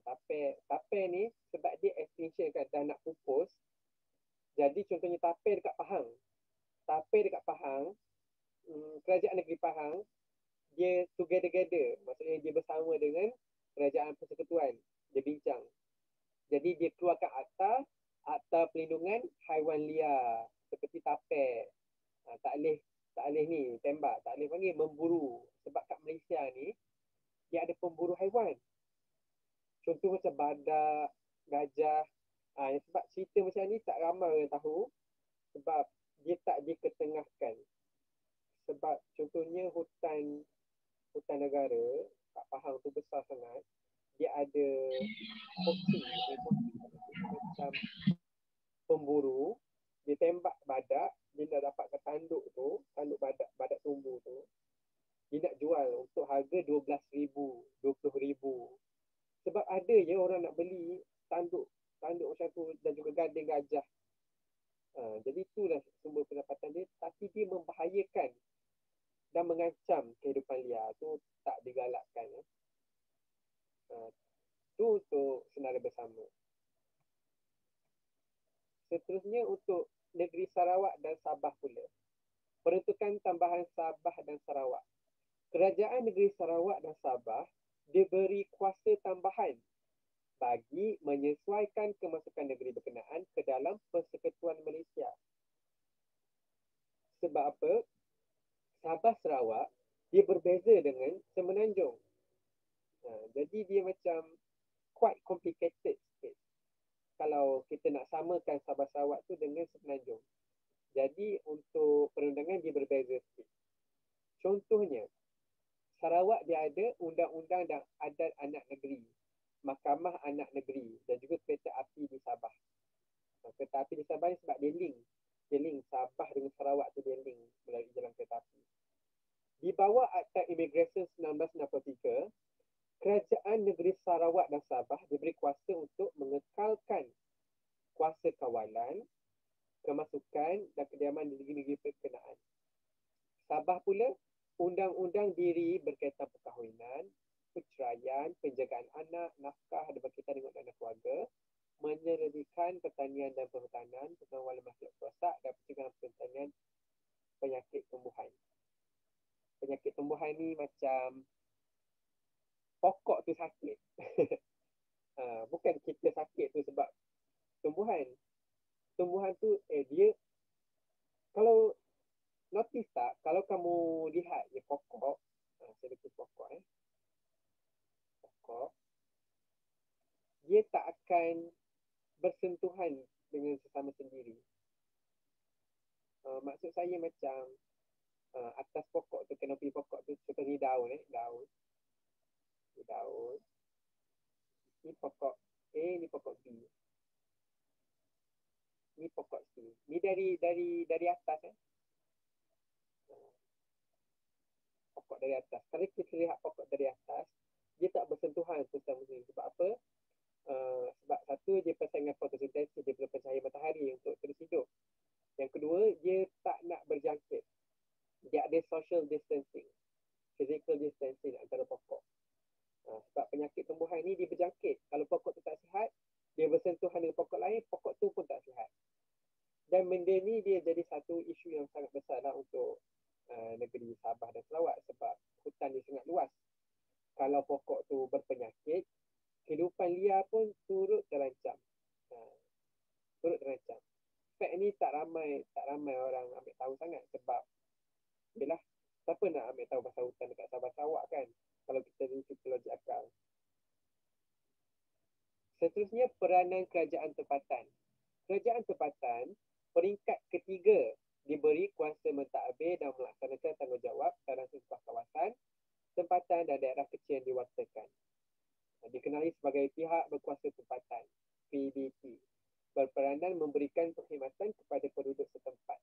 Speaker 1: Tapel ni sebab dia extinction kan, dah nak pupus. Jadi contohnya tapel dekat Pahang. Tapel dekat Pahang, kerajaan negeri Pahang, dia together. Maksudnya dia bersama dengan kerajaan persekutuan. Dia bincang. Jadi dia keluarkan akta pelindungan haiwan liar seperti tapel. Tak boleh ni tembak, tak boleh panggil memburu. Sebab kat Malaysia ni dia ada pemburu haiwan. Contoh macam badak, gajah. Sebab cerita macam ni tak ramai orang tahu sebab dia tak diketengahkan. Sebab contohnya hutan negara kat Pahang tu besar sangat. Dia ada poaching macam pemburu. Dia tembak badak, dia dah dapatkan tanduk badak tumbuh tu. Dia nak jual untuk harga RM12,000, RM20,000. Sebab ada je orang nak beli tanduk macam tu dan juga gading gajah. Jadi itulah sumber pendapatan dia, tapi dia membahayakan dan mengancam kehidupan liar. Tu tak digalakkan. Itu untuk senarai bersama. Seterusnya untuk negeri Sarawak dan Sabah pula. Peruntukan tambahan Sabah dan Sarawak. Kerajaan negeri Sarawak dan Sabah diberi kuasa tambahan bagi menyesuaikan kemasukan negeri berkenaan ke dalam Persekutuan Malaysia. Sebab apa? Sabah Sarawak dia berbeza dengan Semenanjung. Jadi dia macam quite complicated sikit kalau kita nak samakan Sabah Sarawak tu dengan Semenanjung. Jadi untuk perundangan dia berbeza sikit. Contohnya, Sarawak dia ada undang-undang dan adat anak negeri, mahkamah anak negeri dan juga kereta api di Sabah. Kereta api di Sabah ni sebab dia link Sabah dengan Sarawak tu dia link melalui jalan kereta api. Di bawah Akta Imigresen 1963, Kerajaan Negeri Sarawak dan Sabah diberi kuasa untuk mengekalkan kuasa kawalan, kemasukan dan kediaman di negeri-negeri berkenaan. Sabah pula, undang-undang diri berkaitan perkahwinan, perceraian, penjagaan anak, nafkah dan berkaitan dengan anak keluarga, menyelidikan pertanian dan perhutanan, pengawalan makhluk rosak dan pencegahan pertanian penyakit tumbuhan. Penyakit tumbuhan ni macam pokok tu sakit. Bukan kita sakit tu sebab tumbuhan. Tumbuhan tu dia, kalau notice tak, kalau kamu lihat je pokok, saya letak pokok pokok, dia tak akan bersentuhan dengan sesama sendiri. Maksud saya macam atas pokok tu, kanopi pokok tu, contohnya daun daun. Ni pokok A, ni pokok B. Ni pokok C. Ni dari atas pokok dari atas. Kalau kita lihat pokok dari atas, dia tak bersentuhan sesama sendiri. Sebab apa? Sebab satu, dia pasal dengan fotosintesis, dia perlu cahaya matahari untuk terus hidup. Yang kedua, dia tak nak berjangkit. Dia ada social distancing, physical distancing antara pokok. Sebab penyakit tumbuhan ni dia berjangkit. Kalau pokok tu tak sihat, dia bersentuhan dengan pokok lain, pokok tu pun tak sihat. Dan benda ni dia jadi satu isu yang sangat besar lah untuk negeri Sabah dan Sarawak, sebab hutan dia sangat luas. Kalau pokok tu berpenyakit, kehidupan liar pun turut terancam. Fact ni tak ramai orang ambil tahu sangat, sebab yelah, siapa nak ambil tahu pasal hutan dekat Sabah Sarawak kan, kalau kita ni psikologi akal. Seterusnya, peranan kerajaan tempatan. Kerajaan tempatan peringkat ketiga diberi kuasa mentadbir dan melaksanakan tanggungjawab dalam sebuah kawasan, tempatan dan daerah kecil yang diwartakan. Dikenali sebagai pihak berkuasa tempatan, PBT. Berperanan memberikan perkhidmatan kepada penduduk setempat.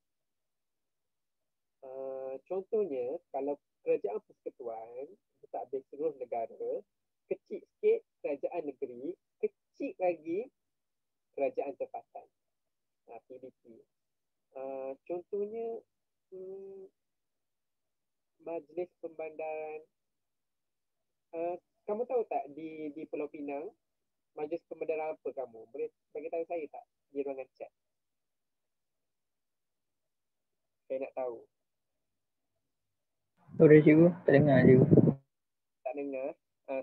Speaker 1: Contohnya, kalau kerajaan persekutuan mentadbir seluruh negara, kecil sikit kerajaan negeri, kecil lagi kerajaan tempatan, PBT. Contohnya Majlis Pembandaran. Kamu tahu tak di Pulau Pinang, Majlis Pembandaran apa kamu? Boleh bagi tahu saya tak di ruangan chat? Saya nak tahu.
Speaker 2: Sorry cikgu, tak dengar cikgu.
Speaker 1: Tak dengar?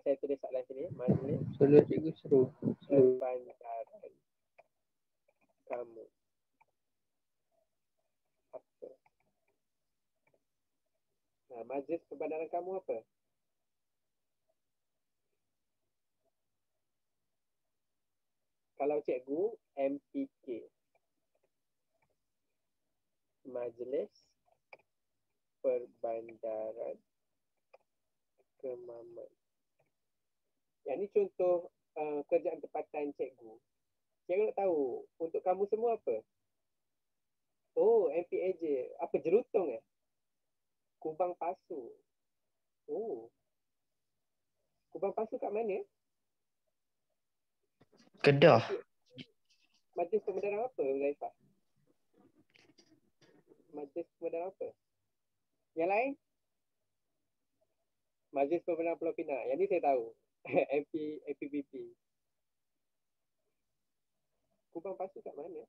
Speaker 1: Saya tulis soalan sini. Majlis
Speaker 2: Solo cikgu seru.
Speaker 1: Pembandaran kamu apa? Majlis Pembandaran kamu apa? Kalau cikgu, MPK. Majlis Perbandaran Kemaman. Yang ni contoh kerjaan tempatan cikgu. Cikgu nak tahu, untuk kamu semua apa? Oh, MPAJ. Apa, Jerutong Kubang Pasu. Oh. Kubang Pasu kat mana?
Speaker 2: Kedah.
Speaker 1: Majlis Pembandaran apa, Zaifah? Majlis Pembandaran apa? Yang lain? Majlis Pembandaran Pulau Pinang. Yang ni saya tahu. MPBP. Kubang Pasu kat mana?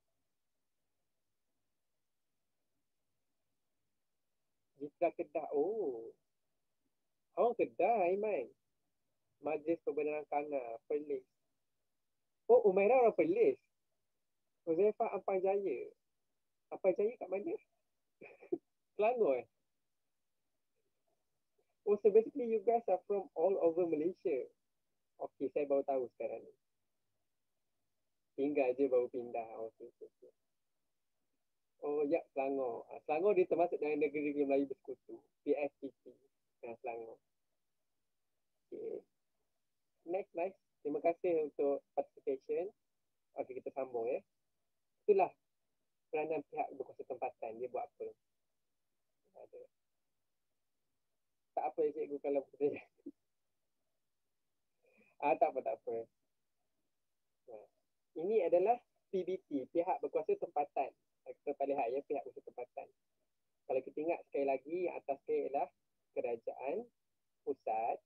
Speaker 1: Jitra Kedah. Oh. Kedah, Aiman. Majlis Pembandaran Kangar, Perlis. Oh, Umairah orang Perlis. Huzaifah Ampang Jaya. Ampang Jaya kat mana? Selangor Oh, so basically you guys are from all over Malaysia. Okay, saya baru tahu sekarang ni. Tinggal je baru pindah. Okay. Oh, ya, Selangor. Selangor dia termasuk dalam negeri-negeri Melayu Bersekutu. PSPT. Selangor. Okay. Next. Terima kasih untuk participation. Okay, kita sambung Itulah peranan pihak berkuasa tempatan. Dia buat apa? Tak apa cikgu kalau betul. Tak apa. Ini adalah PBT, pihak berkuasa tempatan. Kita tak lihat pihak berkuasa tempatan. Kalau kita ingat sekali lagi, yang atas sekali adalah kerajaan pusat,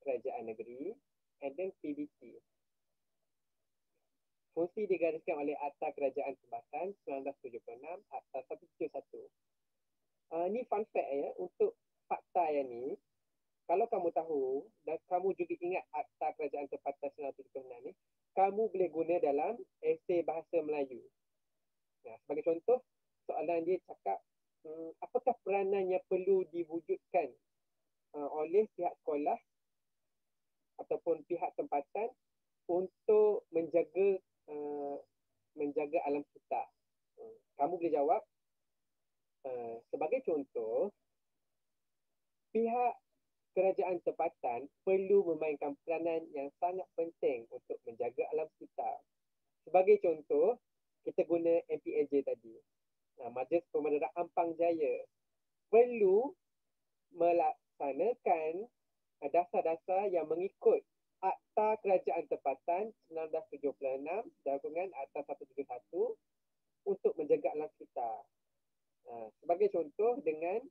Speaker 1: kerajaan negeri, and then PBT. Fungsi digariskan oleh Akta Kerajaan Tempatan 1976, Akta 171. Ni fun fact untuk fakta yang ni, kalau kamu tahu dan kamu juga ingat Akta Kerajaan Tempatan 1976 ni, kamu boleh guna dalam esei bahasa Melayu. Sebagai contoh, soalan dia cakap, apakah peranan yang perlu diwujudkan oleh pihak sekolah ataupun pihak tempatan untuk menjaga alam sekitar? Kamu boleh jawab, sebagai contoh, pihak kerajaan tempatan perlu memainkan peranan yang sangat penting untuk menjaga alam sekitar. Sebagai contoh, kita guna MPAJ tadi. Majlis Pemandaran Ampang Jaya perlu melaksanakan dasar-dasar yang mengikut Akta Kerajaan Tempatan 1976 gabungan Akta 171 untuk menjaga alam sekitar. Sebagai contoh dengan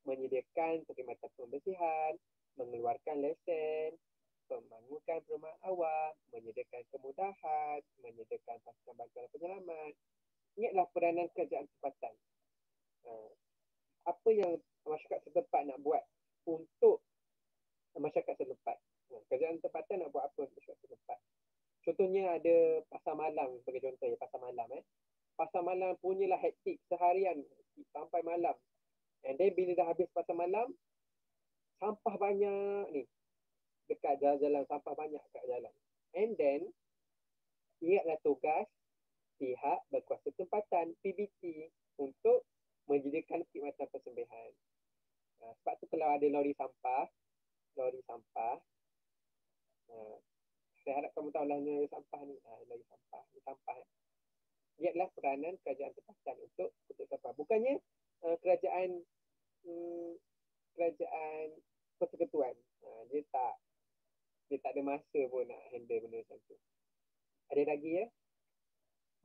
Speaker 1: menyediakan perkhidmatan pembersihan, mengeluarkan lesen, membangunkan perumahan awam, menyediakan kemudahan, menyediakan pasukan bantuan penyelamat. Ingatlah peranan kerajaan tempatan. Apa yang masyarakat setempat nak buat untuk masyarakat setempat. Kerajaan tempatan nak buat apa untuk masyarakat setempat. Contohnya ada pasar malam, sebagai contoh ya, pasar malam. Pasar malam punyalah hektik seharian sampai malam. And then bila dah habis pasar malam, sampah banyak ni. Dekat jalan-jalan, sampah banyak kat jalan. And then, ingatlah tugas pihak berkuasa tempatan, PBT, untuk menyediakan perkhidmatan persembahan. Sebab tu kalau ada lori sampah, saya harap kamu tahu lah lori sampah ni. Lori sampah. Ingatlah peranan kerajaan tempatan untuk sampah. Bukannya kerajaan persekutuan. Dia tak ada masa pun nak handle benda macam tu. Ada lagi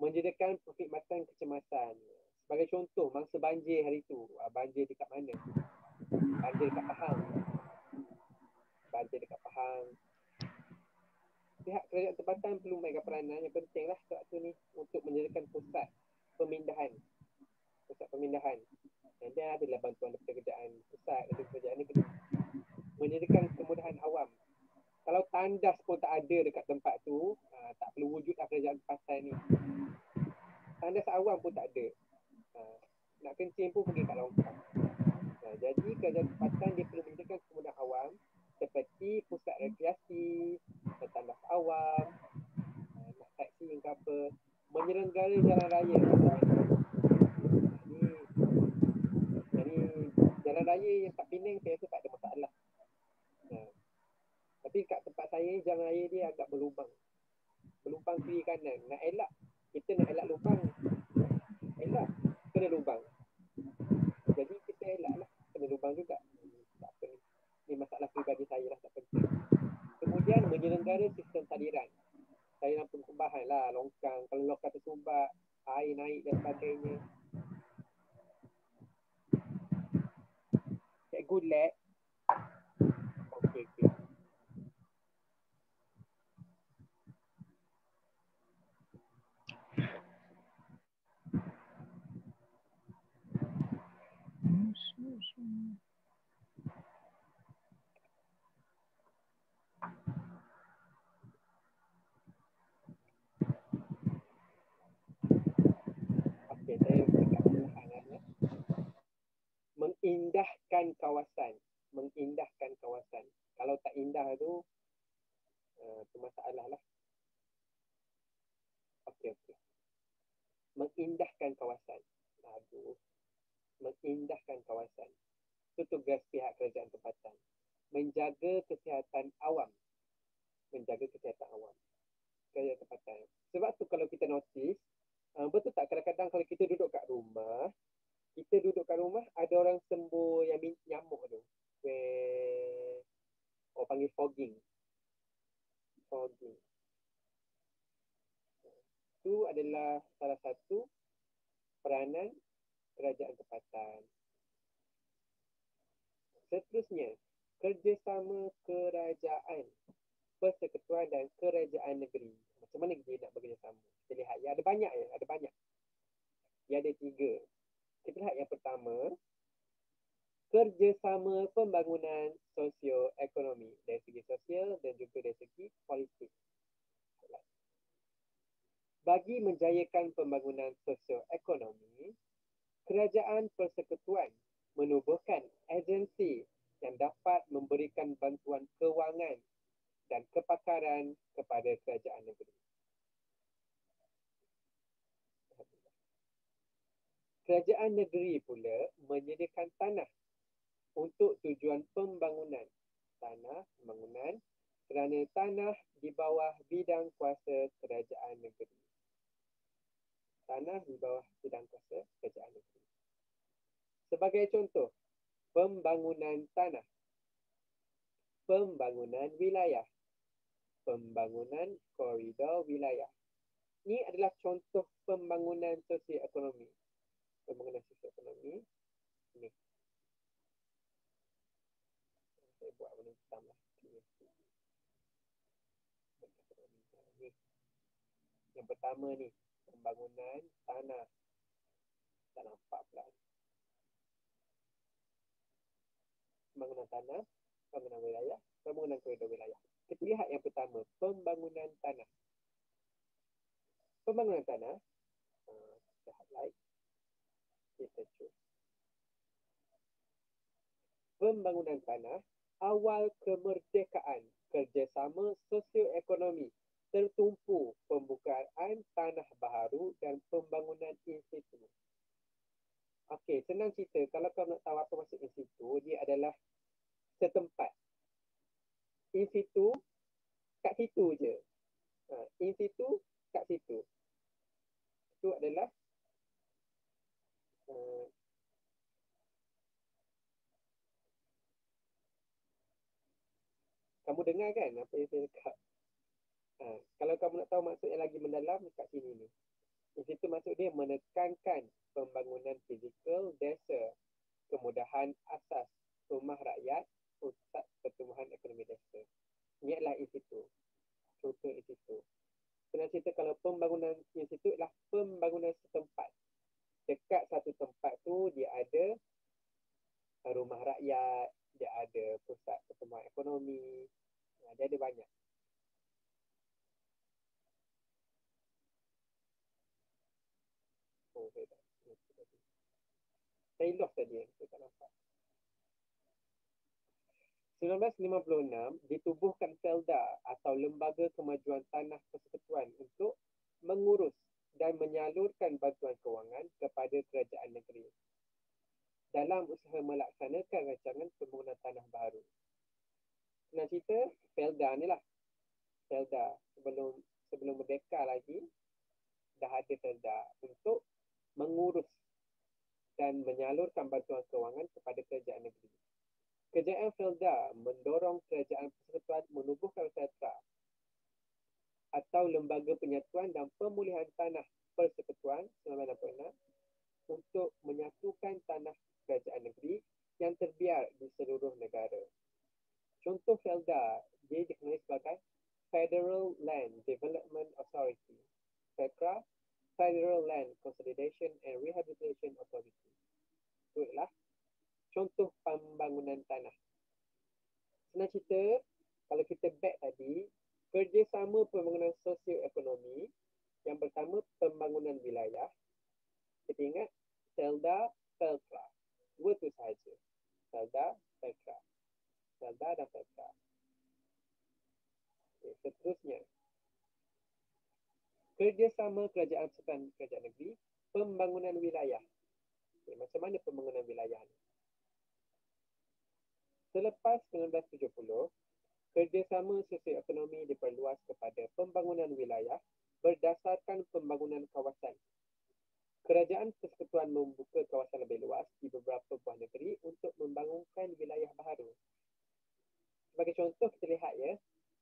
Speaker 1: menyediakan perkhidmatan kecemasan. Sebagai contoh, mangsa banjir hari tu. Banjir dekat mana? Banjir dekat Pahang. Pihak kerajaan tempatan perlu mainkan peranan yang penting lah sebab tu ni untuk menyediakan pusat pemindahan. Dan dia adalah bantuan daripada kerajaan pusat dan kerajaan negeri. Menyediakan kemudahan awam. Kalau tandas pun tak ada dekat tempat tu, tak perlu wujudlah kerajaan tempatan ni. Tandas awam pun tak ada. Nak kencing pun pergi kat longkang. Jadi kerajaan tempatan dia perlu menyediakan kemudahan awam seperti pusat rekreasi, tandas awam, nak sightseeing ke apa, menyelenggara jalan raya. Jadi jalan raya yang kat Penang saya rasa tak ada masalah. Tapi kat tempat saya jalan raya dia agak berlubang kiri kanan. Kita nak elak lubang, kena lubang. Jadi kita elaklah kena lubang juga. Tak apa ni. Ini masalah peribadi saya lah, tak penting. Kemudian menyelenggara sistem saliran pengubahan lah, longkang. Kalau longkang tersumbat, air naik dan sebagainya. Cikgu lag. Okey. Okey, saya dekat perlahan ya. Mengindahkan kawasan. Kalau tak indah tu masalah lah. Okey. Mengindahkan kawasan. Mengindahkan kawasan. Itu tugas pihak kerajaan tempatan. Menjaga kesihatan awam. Kerajaan tempatan. Sebab tu kalau kita notice, betul tak kadang-kadang kalau kita duduk kat rumah, ada orang sembuh yang nyamuk tu. Orang panggil fogging. Itu adalah salah satu peranan kerajaan tempatan. Seterusnya, kerjasama kerajaan, persekutuan dan kerajaan negeri. Macam mana dia nak bekerjasama? Kita lihat, ada banyak. Dia ada 3. Kita lihat yang pertama, kerjasama pembangunan sosioekonomi dari segi sosial dan juga dari segi politik. Bagi menjayakan pembangunan sosioekonomi, kerajaan persekutuan menubuhkan agensi yang dapat memberikan bantuan kewangan dan kepakaran kepada kerajaan negeri. Kerajaan negeri pula menyediakan tanah untuk tujuan pembangunan. Kerana tanah di bawah bidang kuasa kerajaan negeri. Tanah di bawah bidang kuasa kerajaan negeri. Sebagai contoh, pembangunan tanah, pembangunan wilayah, pembangunan koridor wilayah. Ini adalah contoh pembangunan sosioekonomi. Pembangunan sosioekonomi. Ini. Saya buat warna hitam lah. Ni. Yang pertama ni, pembangunan tanah. Tak nampak pula. Pembangunan tanah, pembangunan wilayah, pembangunan koridor wilayah. Kita lihat yang pertama, pembangunan tanah. Pembangunan tanah, kita highlight, kita choose. Pembangunan tanah, awal kemerdekaan, kerjasama sosioekonomi, tertumpu pembukaan tanah baharu dan pembangunan institusi. Okey, senang cerita. Kalau kau nak tahu apa maksud in situ, dia adalah setempat. In situ, kat situ je. In situ, kat situ. Itu adalah kamu dengar kan apa yang saya cakap? Kalau kamu nak tahu maksud yang lagi mendalam, kat sini ni. In situ maksud dia menekankan pembangunan fizikal desa, kemudahan asas, rumah rakyat, pusat pertumbuhan ekonomi desa. Ini adalah in situ. Contoh in situ. Senang cerita, kalau pembangunan in situ adalah pembangunan setempat. Dekat satu tempat tu dia ada rumah rakyat, dia ada pusat pertumbuhan ekonomi, dia ada banyak. Oh, saya lost tadi, saya tak nampak. 1956 ditubuhkan Felda atau Lembaga Kemajuan Tanah Persekutuan untuk mengurus dan menyalurkan bantuan kewangan kepada kerajaan negeri dalam usaha melaksanakan rancangan pembangunan tanah baru. Senang cerita, Felda ni lah. Felda sebelum merdeka lagi dah ada Felda untuk mengurus dan menyalurkan bantuan kewangan kepada kerajaan negeri. Kerajaan Felda mendorong kerajaan persekutuan menubuhkan Felda atau Lembaga Penyatuan dan Pemulihan Tanah Persekutuan 1966 untuk menyatukan tanah kerajaan negeri yang terbiar di seluruh negara. Contoh Felda, dia dikenali sebagai Federal Land Development Authority, FEDRA, Federal Land Consolidation and Rehabilitation Authority. Itu adalah contoh pembangunan tanah. Senang cerita, kalau kita back tadi, kerjasama pembangunan sosioekonomi, yang pertama pembangunan wilayah. Kita ingat Felda, Feltra. Dua tu sahaja. Felda, Feltra. Felda dan Feltra. Okay, seterusnya, kerjasama kerajaan persekutuan kerajaan negeri, pembangunan wilayah. Okay, macam mana pembangunan wilayah ni? Selepas 1970, kerjasama sosioekonomi diperluas kepada pembangunan wilayah berdasarkan pembangunan kawasan. Kerajaan persekutuan membuka kawasan lebih luas di beberapa buah negeri untuk membangunkan wilayah baharu. Sebagai contoh, kita lihat ya,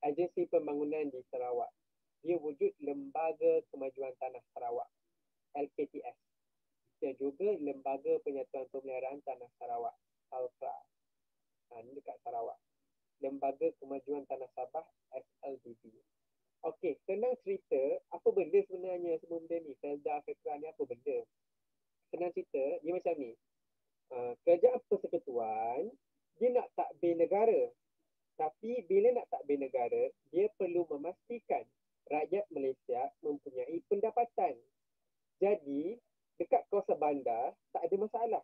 Speaker 1: agensi pembangunan di Sarawak. Dia wujud Lembaga Kemajuan Tanah Sarawak, LKTS. Dan juga Lembaga Penyatuan Pemeliharaan Tanah Sarawak, ALPRA. Ini dekat Sarawak. Lembaga Kemajuan Tanah Sabah, SLDB. Okey, senang cerita, apa benda sebenarnya semua benda ni? Felda, FEDRA ni apa benda? Senang cerita, dia macam ni. Kerajaan persekutuan dia nak takbir negara. Tapi bila nak takbir negara, dia perlu memastikan rakyat Malaysia mempunyai pendapatan. Jadi, dekat kawasan bandar tak ada masalah.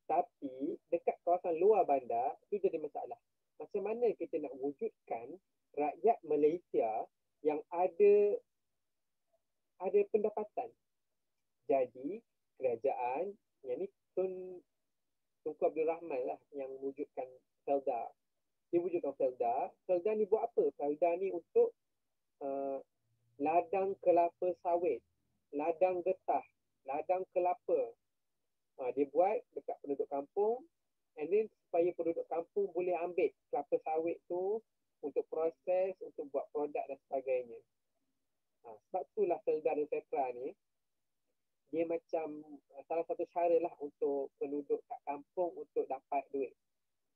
Speaker 1: Tapi, dekat kawasan luar bandar, itu jadi masalah. Macam mana kita nak wujudkan rakyat Malaysia yang ada pendapatan? Jadi, kerajaan, yang ni Tunku Abdul Rahman lah yang wujudkan Felda. Dia wujudkan Felda. Felda ni buat apa? Felda ni untuk ladang kelapa sawit, ladang getah, ladang kelapa. Dia buat dekat penduduk kampung, and then supaya penduduk kampung boleh ambil kelapa sawit tu untuk proses, untuk buat produk dan sebagainya. Sebab itulah Felda dan Petra ni, dia macam salah satu cara lah untuk penduduk kat kampung untuk dapat duit.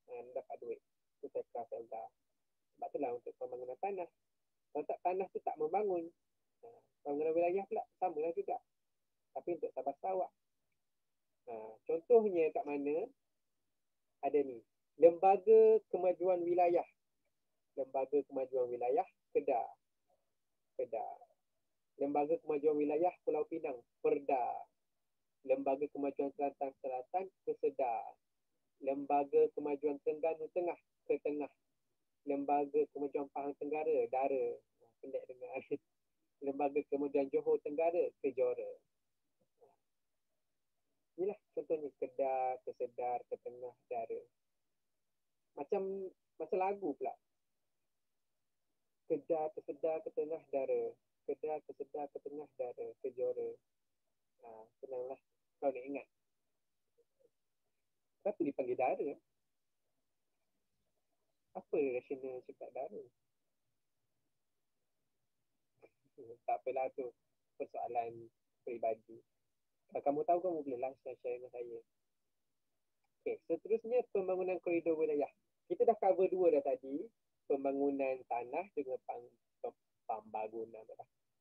Speaker 1: Dapat duit. Itu Petra Felda. Sebab itulah untuk pembangunan tanah. Kalau tak tanah tu tak membangun. Pembangunan wilayah pula sama lah juga. Tapi untuk Sabah Sarawak. Contohnya kat mana? Ada ni. Lembaga Kemajuan Wilayah. Lembaga Kemajuan Wilayah Kedah. Lembaga Kemajuan Wilayah Pulau Pinang, Perda. Lembaga Kemajuan Kelantan Selatan, Kesedar. Lembaga Kemajuan Terengganu Tengah, Ketengah. Lembaga Kemajuan Pahang Tenggara, Dara. Pendek dengar. Lembaga Kemajuan Johor Tenggara, Kejora. Inilah contohnya Kedah, Kesedar, Ketengah, Dara. Macam lagu pula. Kedah, Kesedar, Ketengah, Dara. Kedah, Kesedar, Ketengah, Dara. Kejora. Senanglah kau nak ingat. Kenapa dipanggil Dara? Apa rasional cakap Dara? Tak apalah tu persoalan peribadi. Kalau kamu tahu, kamu boleh langsung share dengan saya. Okay, seterusnya pembangunan koridor wilayah. Kita dah cover dua dah tadi. Pembangunan tanah dengan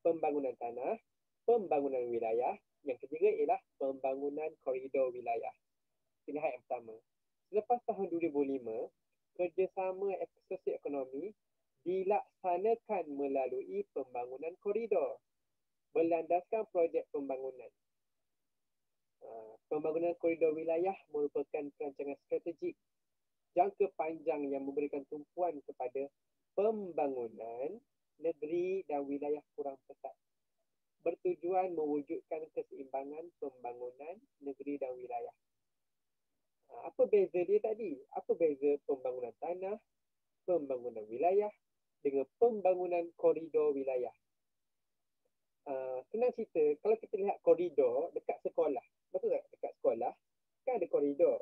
Speaker 1: pembangunan tanah, pembangunan wilayah. Yang ketiga ialah pembangunan koridor wilayah. Pilihan yang pertama. Selepas tahun 2005, kerjasama sosio-ekonomi dilaksanakan melalui pembangunan koridor berlandaskan projek pembangunan. Pembangunan koridor wilayah merupakan perancangan strategik jangka panjang yang memberikan tumpuan kepada pembangunan negeri dan wilayah kurang pesat, bertujuan mewujudkan keseimbangan pembangunan negeri dan wilayah. Apa beza dia tadi? Apa beza pembangunan tanah, pembangunan wilayah dengan pembangunan koridor wilayah? Senang cerita, kalau kita lihat koridor dekat sekolah, betul tak? Dekat sekolah kan ada koridor.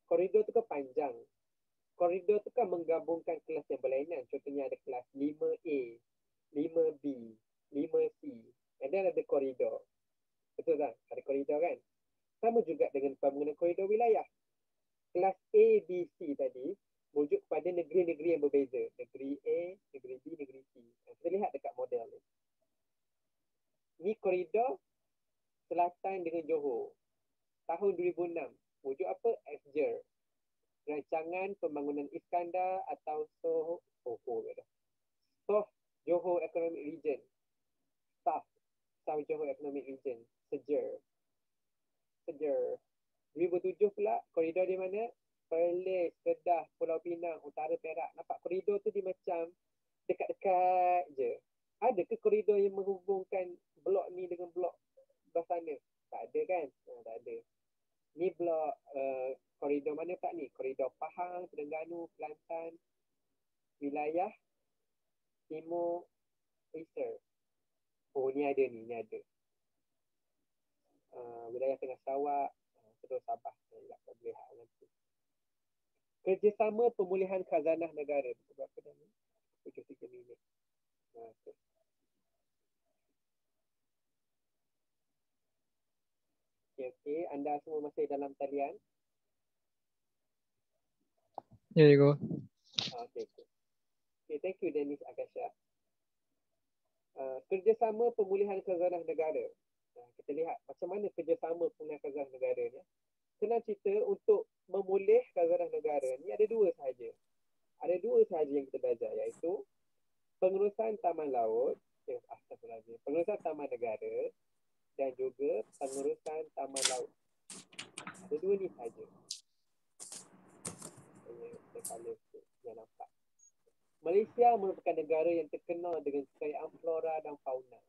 Speaker 1: Koridor tu kan panjang. Koridor tu kan menggabungkan kelas yang berlainan. Contohnya ada kelas 5A, 5B, 5C. And then ada koridor. Betul tak? Ada koridor kan? Sama juga dengan pembangunan koridor wilayah. Kelas A, B, C tadi merujuk kepada negeri-negeri yang berbeza. Negeri A, negeri B, negeri C. Kita lihat dekat model ni. Ni koridor selatan dengan Johor. Tahun 2006. Wujud apa? SJER. Rancangan Pembangunan Iskandar atau SOH Johor Economic Region. South Johor Economic Region. SJER. 2007 pula, koridor di mana? Perlis, Kedah, Pulau Pinang, Utara Perak. Nampak koridor tu dia macam dekat-dekat je. Ada ke koridor yang menghubungkan blok ni dengan blok belah sana? Tak ada kan? Tak ada. Ni blok koridor mana tak ni? Koridor Pahang, Terengganu, Kelantan, wilayah Timur Eastern. Oh, ni ada. Wilayah Tengah Sarawak, terus Sabah. Tak boleh hak nanti. Kerjasama Pemulihan Khazanah Negara. Berapa dah ni? 73 minit. Okay. Anda semua masih dalam talian?
Speaker 5: Ya, Ego.
Speaker 1: Okay, thank you Dennis Akasha. Kerjasama Pemulihan Khazanah Negara. Kita lihat macam mana kerjasama pemulihan khazanah negara ni. Senang cerita, untuk memulih khazanah negara ni ada dua sahaja. Ada dua sahaja yang kita belajar, iaitu pengurusan taman laut, pengurusan taman negara dan juga pengurusan taman laut. Ada dua ni sahaja. Saya colour sikit, yang nampak. Malaysia merupakan negara yang terkenal dengan kekayaan flora dan fauna.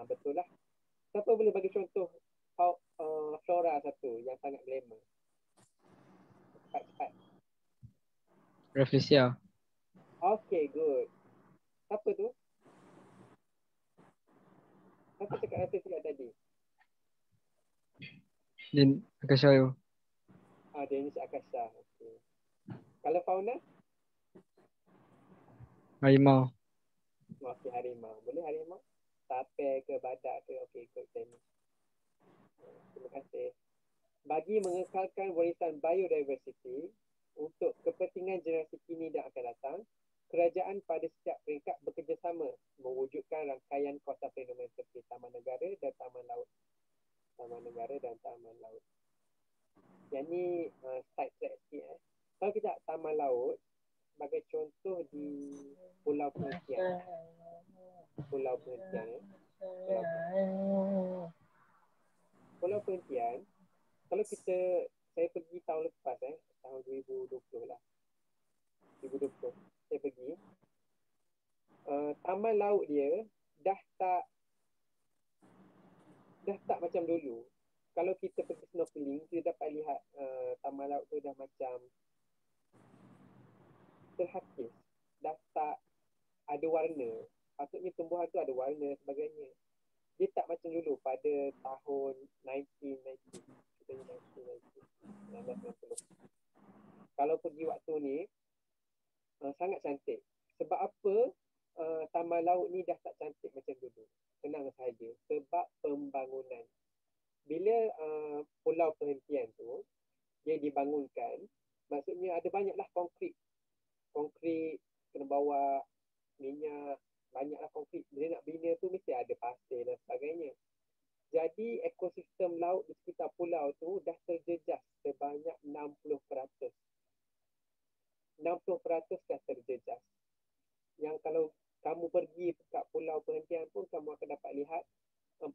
Speaker 1: Betul lah. Siapa boleh bagi contoh flora satu yang sangat glamour? Cepat-cepat.
Speaker 5: Rafflesia.
Speaker 1: Okay, good. Siapa tu? Siapa cakap Rafflesia tadi?
Speaker 5: Din Akashayo.
Speaker 1: Danish Akasha. Okay. Kalau fauna?
Speaker 5: Harimau.
Speaker 1: Okey, harimau. Boleh harimau? Sapai ke badak ke? Okey, ikut Danish. Terima kasih. Bagi mengekalkan warisan biodiversity untuk kepentingan generasi kini dan akan datang, kerajaan pada setiap peringkat bekerjasama mewujudkan rangkaian kawasan fenomena seperti taman negara dan taman laut. Taman negara dan taman laut. Yang ni side track sikit. Kalau kita taman laut, sebagai contoh di Pulau Perhentian. Pulau Perhentian. Pulau Perhentian, kalau saya pergi tahun lepas, tahun 2020 lah. 2020, saya pergi. Taman laut dia dah tak macam dulu. Kalau kita pergi snorkeling, kita dapat lihat taman laut tu dah macam terhapis. Dah tak ada warna. Patutnya tumbuhan tu ada warna dan sebagainya. Dia tak macam dulu pada tahun 1990. 1990. Kalau pergi waktu ni, sangat cantik. Sebab apa taman laut ni dah tak cantik macam dulu? Senang sahaja. Sebab pembangunan. Bila pulau perhentian tu, dia dibangunkan, maksudnya ada banyaklah konkrit. Konkrit, kena bawa minyak, banyaklah konkrit. Bila nak bina tu mesti ada pasir dan sebagainya. Jadi ekosistem laut di sekitar pulau tu dah terjejas sebanyak 60%. 60% dah terjejas. Yang kalau kamu pergi ke pulau perhentian pun, kamu akan dapat lihat 40%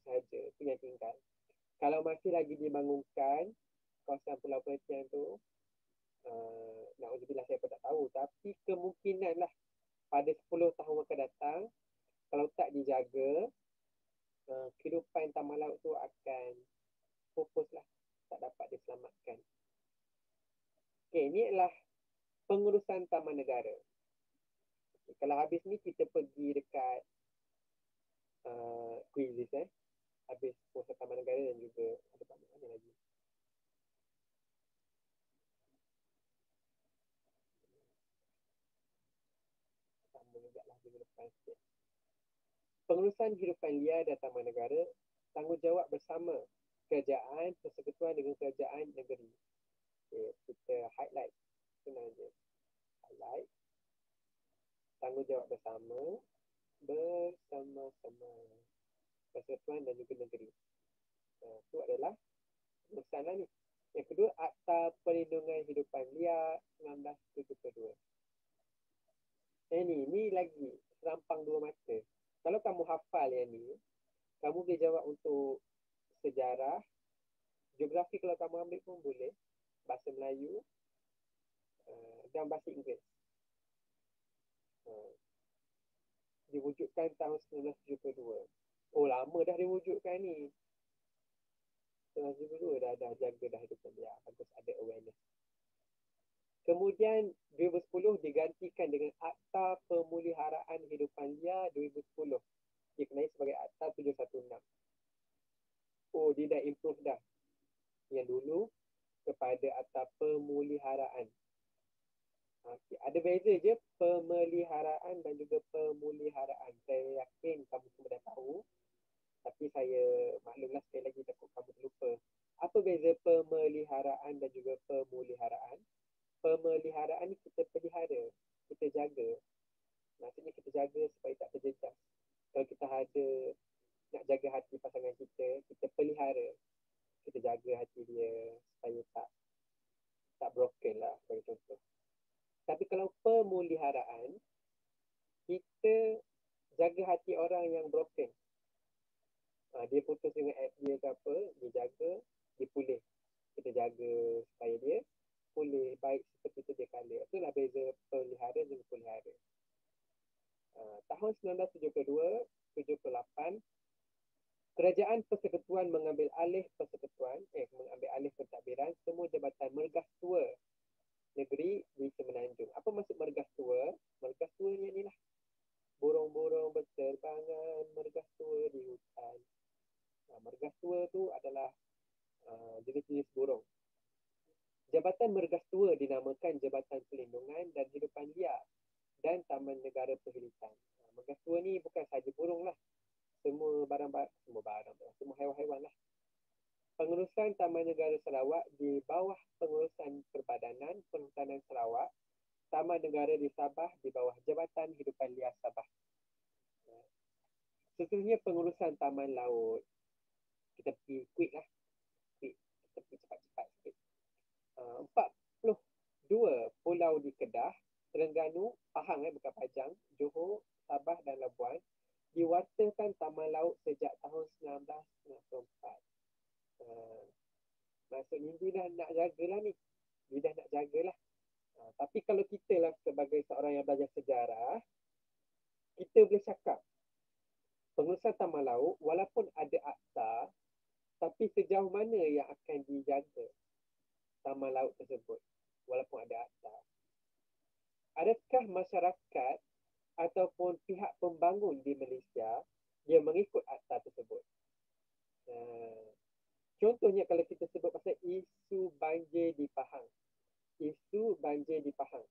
Speaker 1: sahaja tu yang tinggal. Kalau masih lagi dibangunkan kawasan pulau perhentian tu, na'udzubillah, saya pun tak tahu. Tapi kemungkinan lah pada 10 tahun akan datang, kalau tak dijaga, kehidupan taman laut tu akan pupus lah. Tak dapat diselamatkan. Okay, ini adalah pengurusan taman negara. Okay, kalau habis ni kita pergi dekat quizzes habis pengurusan taman negara dan juga ada banyak mana lagi. Sama juga lah minggu depan sikit. Pengurusan hidupan liar dan taman negara, tanggungjawab bersama kerajaan persekutuan dengan kerajaan negeri. Okay, kita highlight. Senang je. Highlight. Tanggungjawab bersama persekutuan dan juga negeri. Itu adalah urusan ni. Yang kedua, Akta Perlindungan Hidupan Liar 1972. Ni lagi serampang dua mata. Kalau kamu hafal yang ni, kamu boleh jawab untuk sejarah, geografi kalau kamu ambil pun boleh, bahasa Melayu dan bahasa Inggeris. Diwujudkan tahun 1972. Oh, lama dah diwujudkan ni. 1972 dah jaga dah hidupan liar. Bagus ada awareness. Kemudian 2010 digantikan dengan Akta Pemeliharaan Hidupan Liar 2010. Dikenali sebagai Akta 716. Oh, dia dah improve dah. Yang dulu kepada Akta Pemeliharaan. Okay. Ada beza je pemeliharaan dan juga pemuliharaan. Saya yakin kamu semua dah tahu. Tapi saya maklumlah sekali lagi takut kamu terlupa. Apa beza pemeliharaan dan juga pemuliharaan? Pemeliharaan ni kita pelihara, kita jaga. Maksudnya kita jaga supaya tak terjejas. Kalau kita ada nak jaga hati pasangan kita, kita pelihara, kita jaga hati dia supaya tak broken lah, sebagai contoh. Tapi kalau pemeliharaan, kita jaga hati orang yang broken. Dia putus dengan ex dia ke apa, dia jaga, dia pulih. Kita jaga supaya dia pulih baik seperti sedia kala. Itulah beza pelihara dengan pelihara. Tahun 1972-78, Kerajaan Persekutuan mengambil alih pentadbiran semua jabatan mergas tua negeri di Semenanjung. Apa maksud mergas tua? Mergas tua ni lah. Burung-burung berterbangan, mergas tua di hutan. Mergas tua tu adalah jenis-jenis burung. Jabatan mergas tua dinamakan Jabatan Perlindungan dan Hidupan Liar dan Taman Negara Perhilitan. Mergas tua ni bukan sahaja burung lah. Semua haiwan-haiwan lah. Pengurusan Taman Negara Sarawak di bawah pengurusan Perbadanan Perhutanan Sarawak. Taman Negara di Sabah di bawah Jabatan Hidupan Liar Sabah. Seterusnya pengurusan Taman Laut. Kita pergi quick lah. Kita pergi cepat-cepat sikit. 42 pulau di Kedah, Terengganu, Pahang bukan Pajang, Johor, Sabah dan Labuan diwatakan taman laut sejak tahun 1994. Maksudnya dia dah nak jagalah ni. Dia dah nak jagalah. Tapi kalau kita lah sebagai seorang yang belajar sejarah, kita boleh cakap pengurusan taman laut walaupun ada akta, tapi sejauh mana yang akan dijaga taman laut tersebut walaupun ada akta? Adakah masyarakat ataupun pihak pembangun di Malaysia dia mengikut akta tersebut? Contohnya kalau kita sebut pasal isu banjir di Pahang. Isu banjir di Pahang.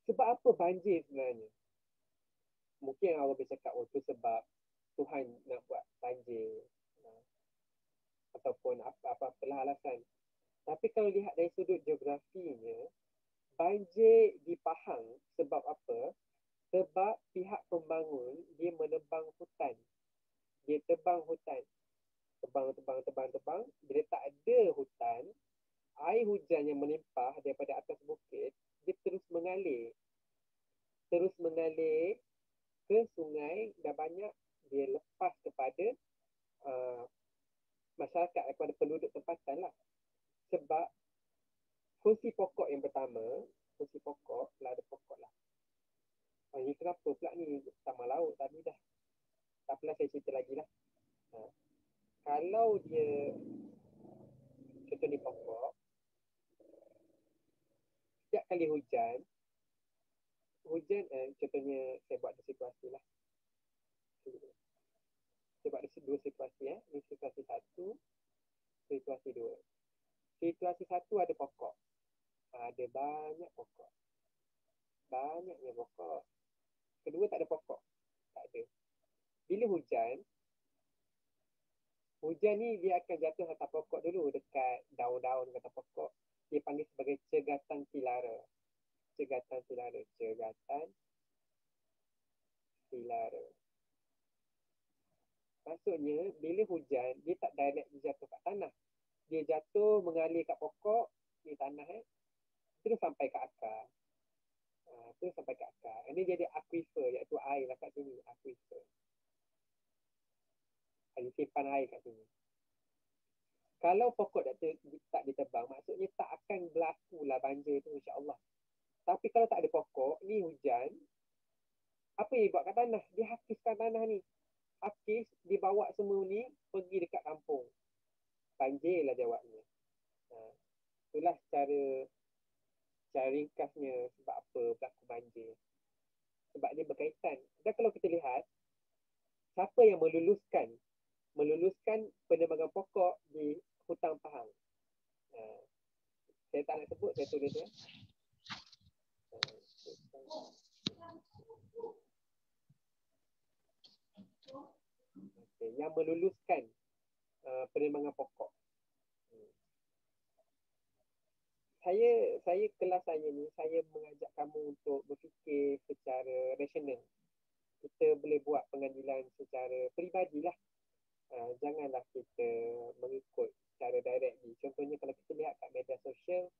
Speaker 1: Sebab apa banjir sebenarnya? Mungkin orang boleh cakap, itu sebab Tuhan nak buat banjir. Ataupun apa-apalah alasan. Tapi kalau lihat dari sudut geografinya, banjir di Pahang sebab apa? Sebab pihak pembangun dia menebang hutan. Dia tebang hutan. Tebang. Bila tak ada hutan, air hujan yang melimpah daripada atas bukit, dia terus mengalir. Ke sungai dan banyak dia lepas kepada masyarakat, kepada penduduk tempatan lah. Sebab fungsi pokok yang pertama, ada pokok lah. Ini kenapa pula ni taman laut tadi dah. Tak apalah, saya cerita lagi lah. Kalau dia contoh ni pokok, setiap kali hujan contohnya saya buat situasi lah. Saya buat dua situasi. Ini situasi satu, situasi dua. Situasi satu ada pokok. Ada banyak pokok. Banyaknya pokok. Kedua tak ada pokok. Tak ada. Bila hujan ni dia akan jatuh atas pokok dulu, dekat daun-daun kata pokok. Dia panggil sebagai cegatan pilara. Maksudnya bila hujan dia tak direct jatuh kat tanah. Dia jatuh mengalir kat pokok di tanah terus sampai ke akar. Ini jadi aquifer, iaitu air lah kat sini, aquifer. Ada simpan air kat sini. Kalau pokok tak ditebang, maksudnya tak akan berlaku lah banjir tu, insya-Allah. Tapi kalau tak ada pokok, ni hujan, apa yang buat kat tanah? Dia hakiskan tanah ni. Hakis, dibawa semua ni pergi dekat kampung. Banjir lah jawabnya. Itulah cara ringkasnya sebab apa berlaku banjir. Sebab dia berkaitan. Dan kalau kita lihat, siapa yang meluluskan penebangan pokok di hutang Pahang? Saya tak nak sebut, saya tulis ya. Yang meluluskan penebangan pokok. Saya kelas saya ni, saya mengajak kamu untuk berfikir secara rasional. Kita boleh buat pengambilan secara peribadilah. Janganlah kita mengikut secara directly. Contohnya kalau kita lihat kat media sosial,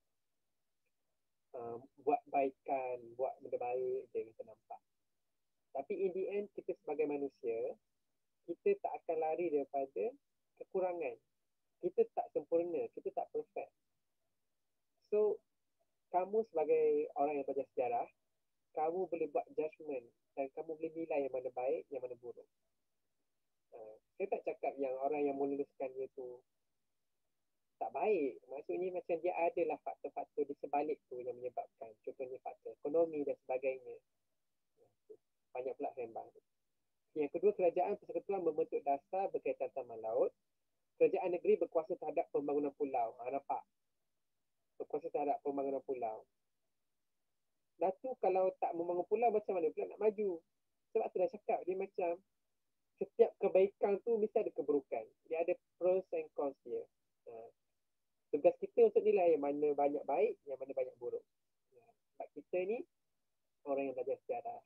Speaker 1: buat baikan, buat benda baik je kita nampak. Tapi in the end, kita sebagai manusia, kita tak akan lari daripada kekurangan. Kita tak sempurna, kita tak perfect. So, kamu sebagai orang yang belajar sejarah, kamu boleh buat judgement dan kamu boleh nilai yang mana baik, yang mana buruk. Saya tak cakap yang orang yang menuliskan dia tu tak baik. Maksudnya macam dia adalah faktor-faktor di sebalik tu yang menyebabkan. Contohnya faktor ekonomi dan sebagainya. Banyak pula sembang. Yang kedua, kerajaan persekutuan membentuk dasar berkaitan taman laut. Kerajaan negeri berkuasa terhadap pembangunan pulau. Nampak? Berkuasa terhadap pembangunan pulau. Datuk kalau tak membangun pulau, macam mana pula nak maju? Sebab tu dah cakap, dia macam setiap kebaikan tu mesti ada keburukan. Dia ada pros and cons dia. Tugas kita untuk nilai yang mana banyak baik, yang mana banyak buruk. Sebab kita ni orang yang belajar sejarah.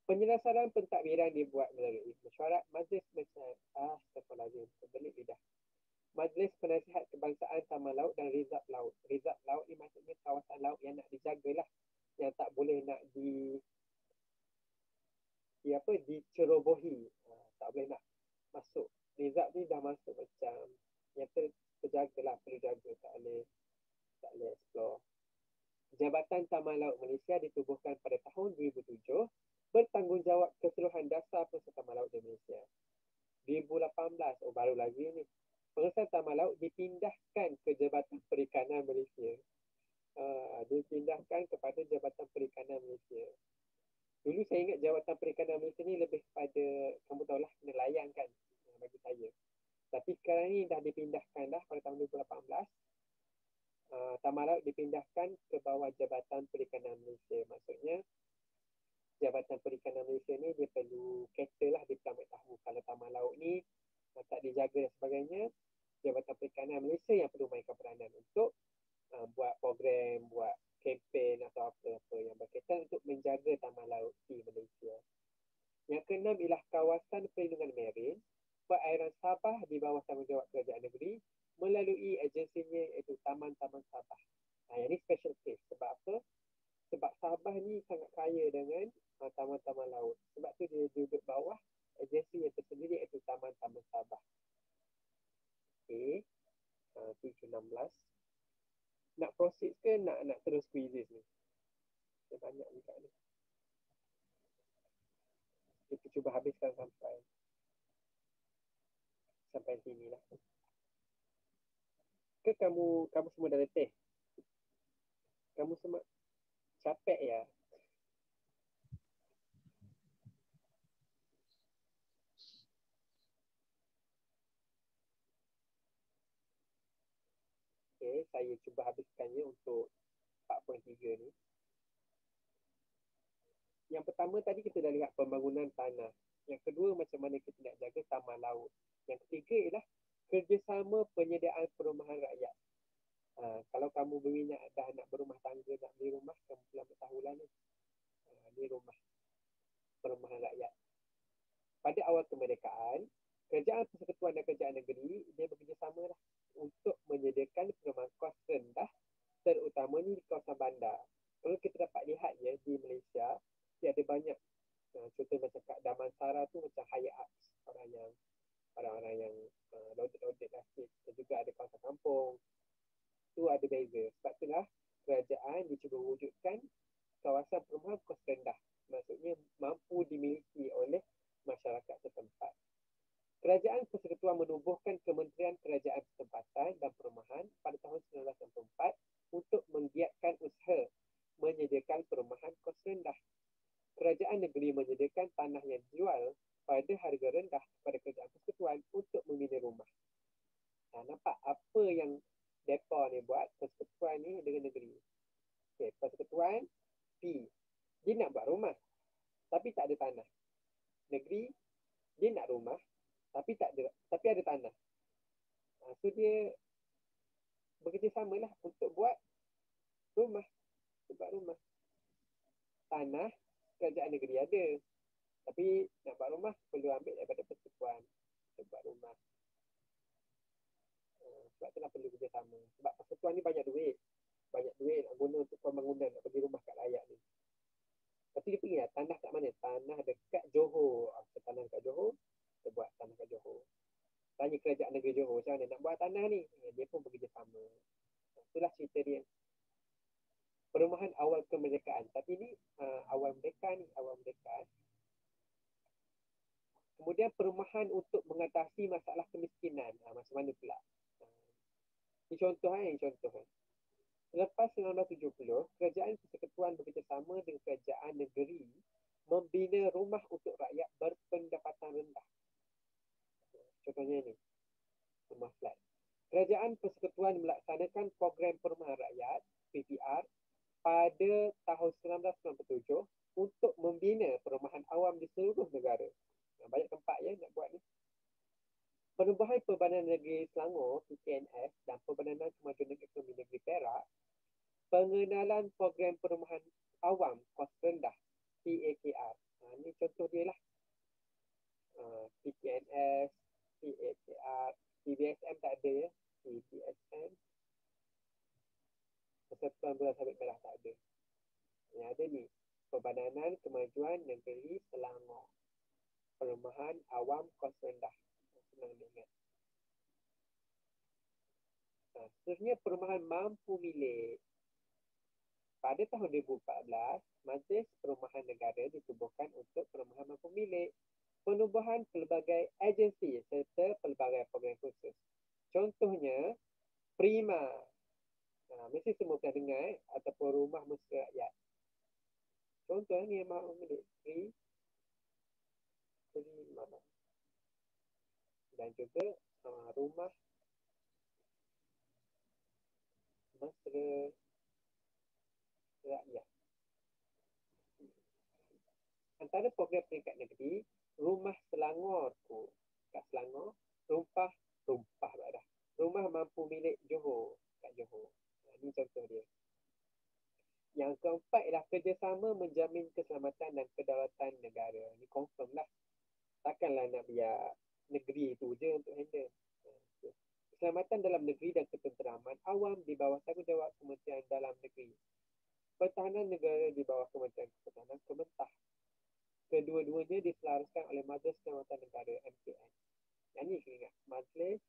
Speaker 1: Penyelesaian pentadbiran dibuat melalui mesyuarat majlis astagfirullahalazim, terbelit lidah. Majlis Penasihat Kebangsaan Taman Laut dan Rizab Laut. Rizab Laut ni maksudnya kawasan laut yang nak dijagalah, yang tak boleh nak dicerobohi. Tak boleh nak masuk. Rizab ni dah masuk macam yang terjagalah, perlu jaga, tak boleh explore. Jabatan Taman Laut Malaysia ditubuhkan pada tahun 2007, bertanggungjawab keseluruhan dasar pengurusan taman laut di Malaysia. 2018, baru lagi ni. Pengurusan taman laut dipindahkan ke Jabatan Perikanan Malaysia. Dipindahkan kepada Jabatan Perikanan Malaysia. Dulu saya ingat Jabatan Perikanan Malaysia ni lebih kepada, kamu tahulah, nelayan kan, bagi saya. Tapi sekarang ni dah dipindahkan dah pada tahun 2018. Taman laut dipindahkan ke bawah Jabatan Perikanan Malaysia. Maksudnya Jabatan Perikanan Malaysia ni dia perlu cater lah, dia perlu tahu kalau taman laut ni tak dijaga dan sebagainya. Jabatan Perikanan Malaysia yang perlu mainkan peranan untuk buat program, buat kempen atau apa-apa yang berkaitan untuk menjaga taman laut di Malaysia. Yang keenam ialah kawasan perlindungan marin perairan Sabah di bawah tanggungjawab kerajaan negeri melalui agensinya iaitu Taman-Taman Sabah. Yang ni special case. Sebab apa? Sebab Sabah ni sangat kaya dengan taman-taman laut. Sebab tu dia duduk bawah agensi yang tersendiri iaitu Taman-Taman Sabah. Okey. 716. Nak proceed ke nak terus quizzes ni? Banyak juga ni. Kita cuba habiskan sampai sini lah. Ke kamu semua dah letih? Kamu semua capek ya? Okay, saya cuba habiskannya untuk 4.3 ni. Yang pertama tadi kita dah lihat pembangunan tanah. Yang kedua macam mana kita nak jaga taman laut. Yang ketiga ialah kerjasama penyediaan perumahan rakyat. Kalau kamu berminat dah nak berumah tangga, nak beli rumah, kamu pula tahulah ni. Ni rumah perumahan rakyat. Pada awal kemerdekaan, Kerajaan Persekutuan dan Kerajaan Negeri dia bekerjasama lah untuk menyediakan perumahan kos rendah, terutamanya di kawasan bandar. Kalau kita dapat lihat ya, di Malaysia dia ada banyak contoh macam kat Damansara tu macam higher ups, orang-orang yang loaded lah sikit. Dan juga ada kawasan kampung tu ada beza. Sebab itulah kerajaan dicuba wujudkan kawasan perumahan kos rendah, maksudnya mampu dimiliki oleh masyarakat setempat. Kerajaan Persekutuan menubuhkan Kementerian Kerajaan Tempatan dan Perumahan pada tahun 1964 untuk menggiatkan usaha menyediakan perumahan kos rendah. Kerajaan negeri menyediakan tanah yang dijual pada harga rendah kepada Kerajaan Persekutuan untuk membina rumah. Nampak apa yang mereka ni buat, Persekutuan ni dengan negeri. Okay, Persekutuan P, dia nak buat rumah tapi tak ada tanah. Negeri dia nak rumah tapi ada tanah. So dia bekerjasama lah untuk buat rumah. Tanah kerajaan negeri ada, tapi nak buat rumah perlu ambil daripada Persekutuan. kita buat rumah. Sebab itulah perlu kerjasama. Sebab persekutuan ni banyak duit nak guna untuk pembangunan, nak bagi rumah kat rakyat ni. Tapi dia pergi lah, tanah kat mana? Tanah dekat Johor. Tanah dekat Johor, kita buat tanah kat Johor. Tanya kerajaan negeri Johor, macam mana nak buat tanah ni? Dia pun bekerjasama. Itulah cerita dia. Perumahan awal kemerdekaan. Tapi ni awal merdeka. Kemudian perumahan untuk mengatasi masalah kemiskinan. Macam mana pula? Ini contoh. Selepas 1970, kerajaan persekutuan bekerjasama dengan kerajaan negeri membina rumah untuk rakyat berpendapatan rendah. Contohnya ni, rumah flat. Kerajaan persekutuan melaksanakan program perumahan rakyat, PPR, pada tahun 1997 untuk membina perumahan awam di seluruh negara. Banyak tempat nak buat ni. Perubahan Perbandaran Negeri Selangor, PPNS, dan Perbandaran Kemajuan Ekonomi Negeri Perak, pengenalan program perumahan awam kos rendah, PAKR. Ini contoh dia lah. PPNS, PAKR, PBSM tak ada ya. PBSM, Persatuan Bulan Sabit Merah tak ada. Yang ada ni, Perbandaran Kemajuan Negeri Selangor, perumahan awam kos rendah. Senang diingat. Seterusnya perumahan mampu milik. Pada tahun 2014, Majlis Perumahan Negara ditubuhkan untuk perumahan mampu milik, penubuhan pelbagai agensi serta pelbagai program khusus. Contohnya, Prima. Mesti semua pernah dengar ataupun rumah mesra rakyat. Contoh ni yang mampu milik. Prima. Dan juga rumah mesra rakyat. Antara program peringkat negeri, Rumah Selangorku kat Selangor, Rumah Mampu Milik Johor kat Johor. Ini contoh dia. Yang keempat ialah kerjasama menjamin keselamatan dan kedaulatan negara. Ini confirm lah. Takkanlah nak biar negeri itu je untuk handle. Keselamatan dalam negeri dan ketenteraman awam di bawah tanggungjawab Kementerian Dalam Negeri. Pertahanan negara di bawah Kementerian Pertahanan Kementah. Kedua-duanya diselaraskan oleh Majlis Keselamatan Negara MKN. Yang ini kena ingat, Majlis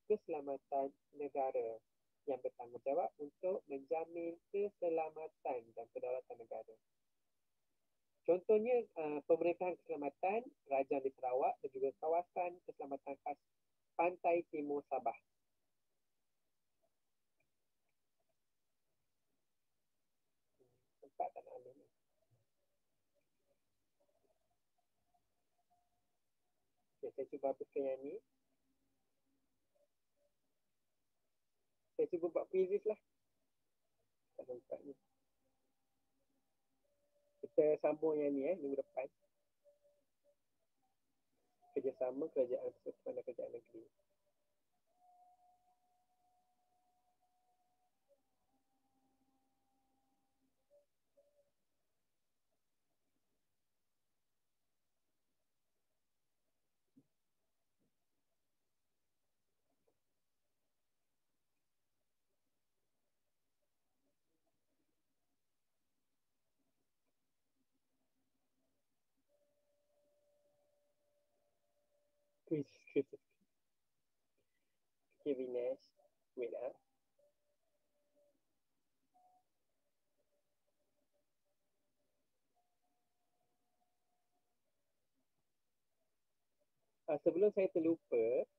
Speaker 1: Keselamatan Negara yang bertanggungjawab untuk menjamin keselamatan dan kedaulatan negara. Contohnya pemerintahan keselamatan Kerajaan di Sarawak dan juga kawasan keselamatan khas Pantai Timur Sabah. Tempat tak nak ambil ni. Okay, saya cuba hapuskan yang ni. Saya cuba buat quizzes lah. Tak nampak ni. Kita sambung yang ni minggu depan. Kerjasama kerajaan persekutuan dan kerajaan negeri. Quiz. Okay, Vinesh. Wait lah. Sebelum saya terlupa,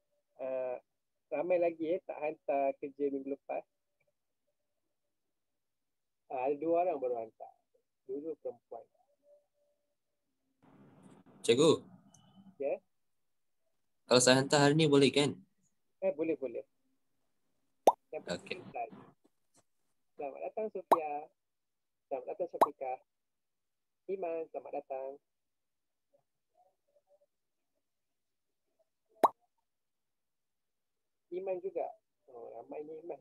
Speaker 1: ramai lagi tak hantar kerja minggu lepas. Ada 2 orang baru hantar. Dulu perempuan.
Speaker 6: Cikgu,
Speaker 1: Ya?
Speaker 6: kalau saya hantar hari ni boleh kan?
Speaker 1: Boleh. Yang
Speaker 6: Okey.
Speaker 1: penting selamat datang Sofia. Selamat datang Syafiqah. Iman, selamat datang. Iman juga. Ramai ni Iman.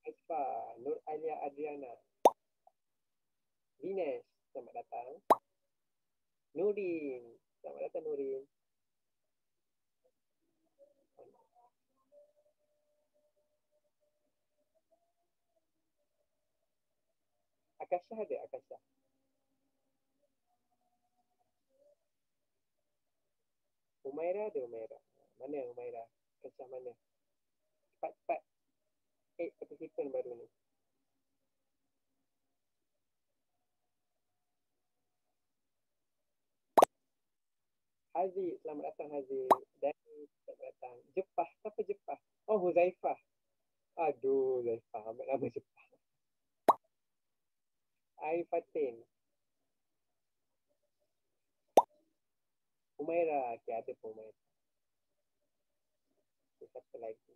Speaker 1: Asfa, Nur Alia Adriana. Vinesh, selamat datang. Nurin. Selamat datang Nurin. Akasha ada Akasha. Umaira ada Umaira. Mana Umaira? Akasha mana? Cepat-cepat. Participant baru ni. Haziq, selamat datang Haziq. Dani, selamat datang. Jepah, siapa Jepah? Oh, Huzaifah. Aduh, Huzaifah. Ambil nama Jepah. Aifatin. Umaira. Okay, ada pun Umaira. Okay, siapa lagi?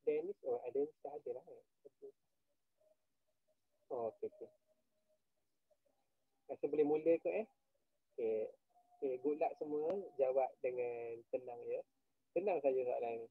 Speaker 1: Dennis, oh, Dennis dah ada lah. Oh, okay, okay. Rasa boleh mula ke Okay. Okay, good luck semua. Jawab dengan tenang ya. Tenang saja soalan ni.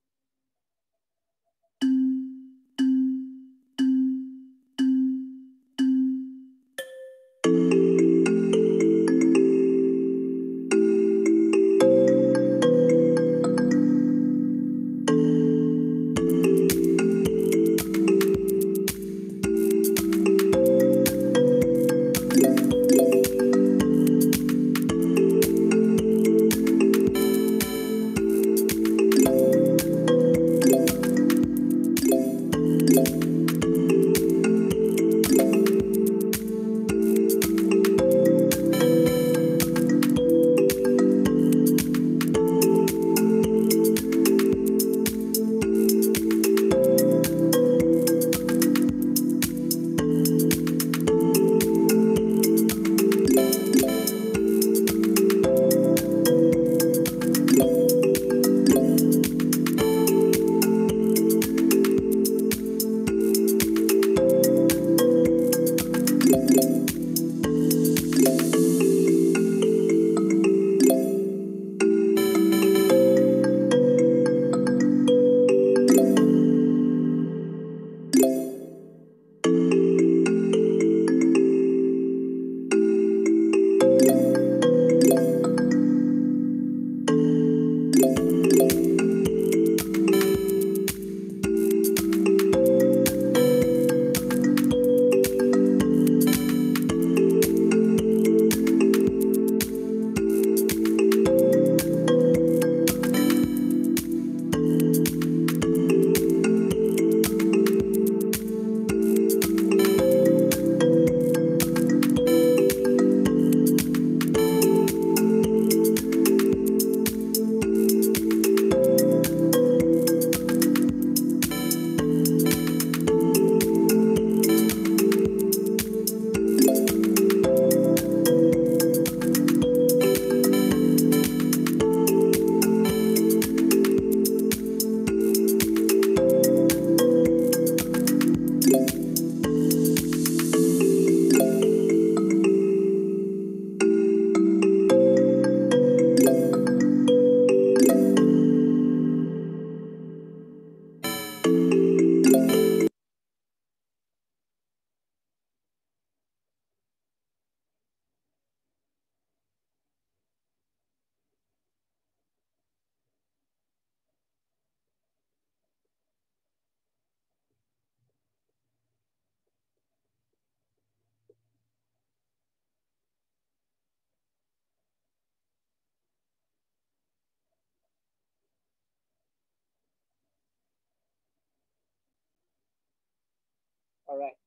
Speaker 1: Alright.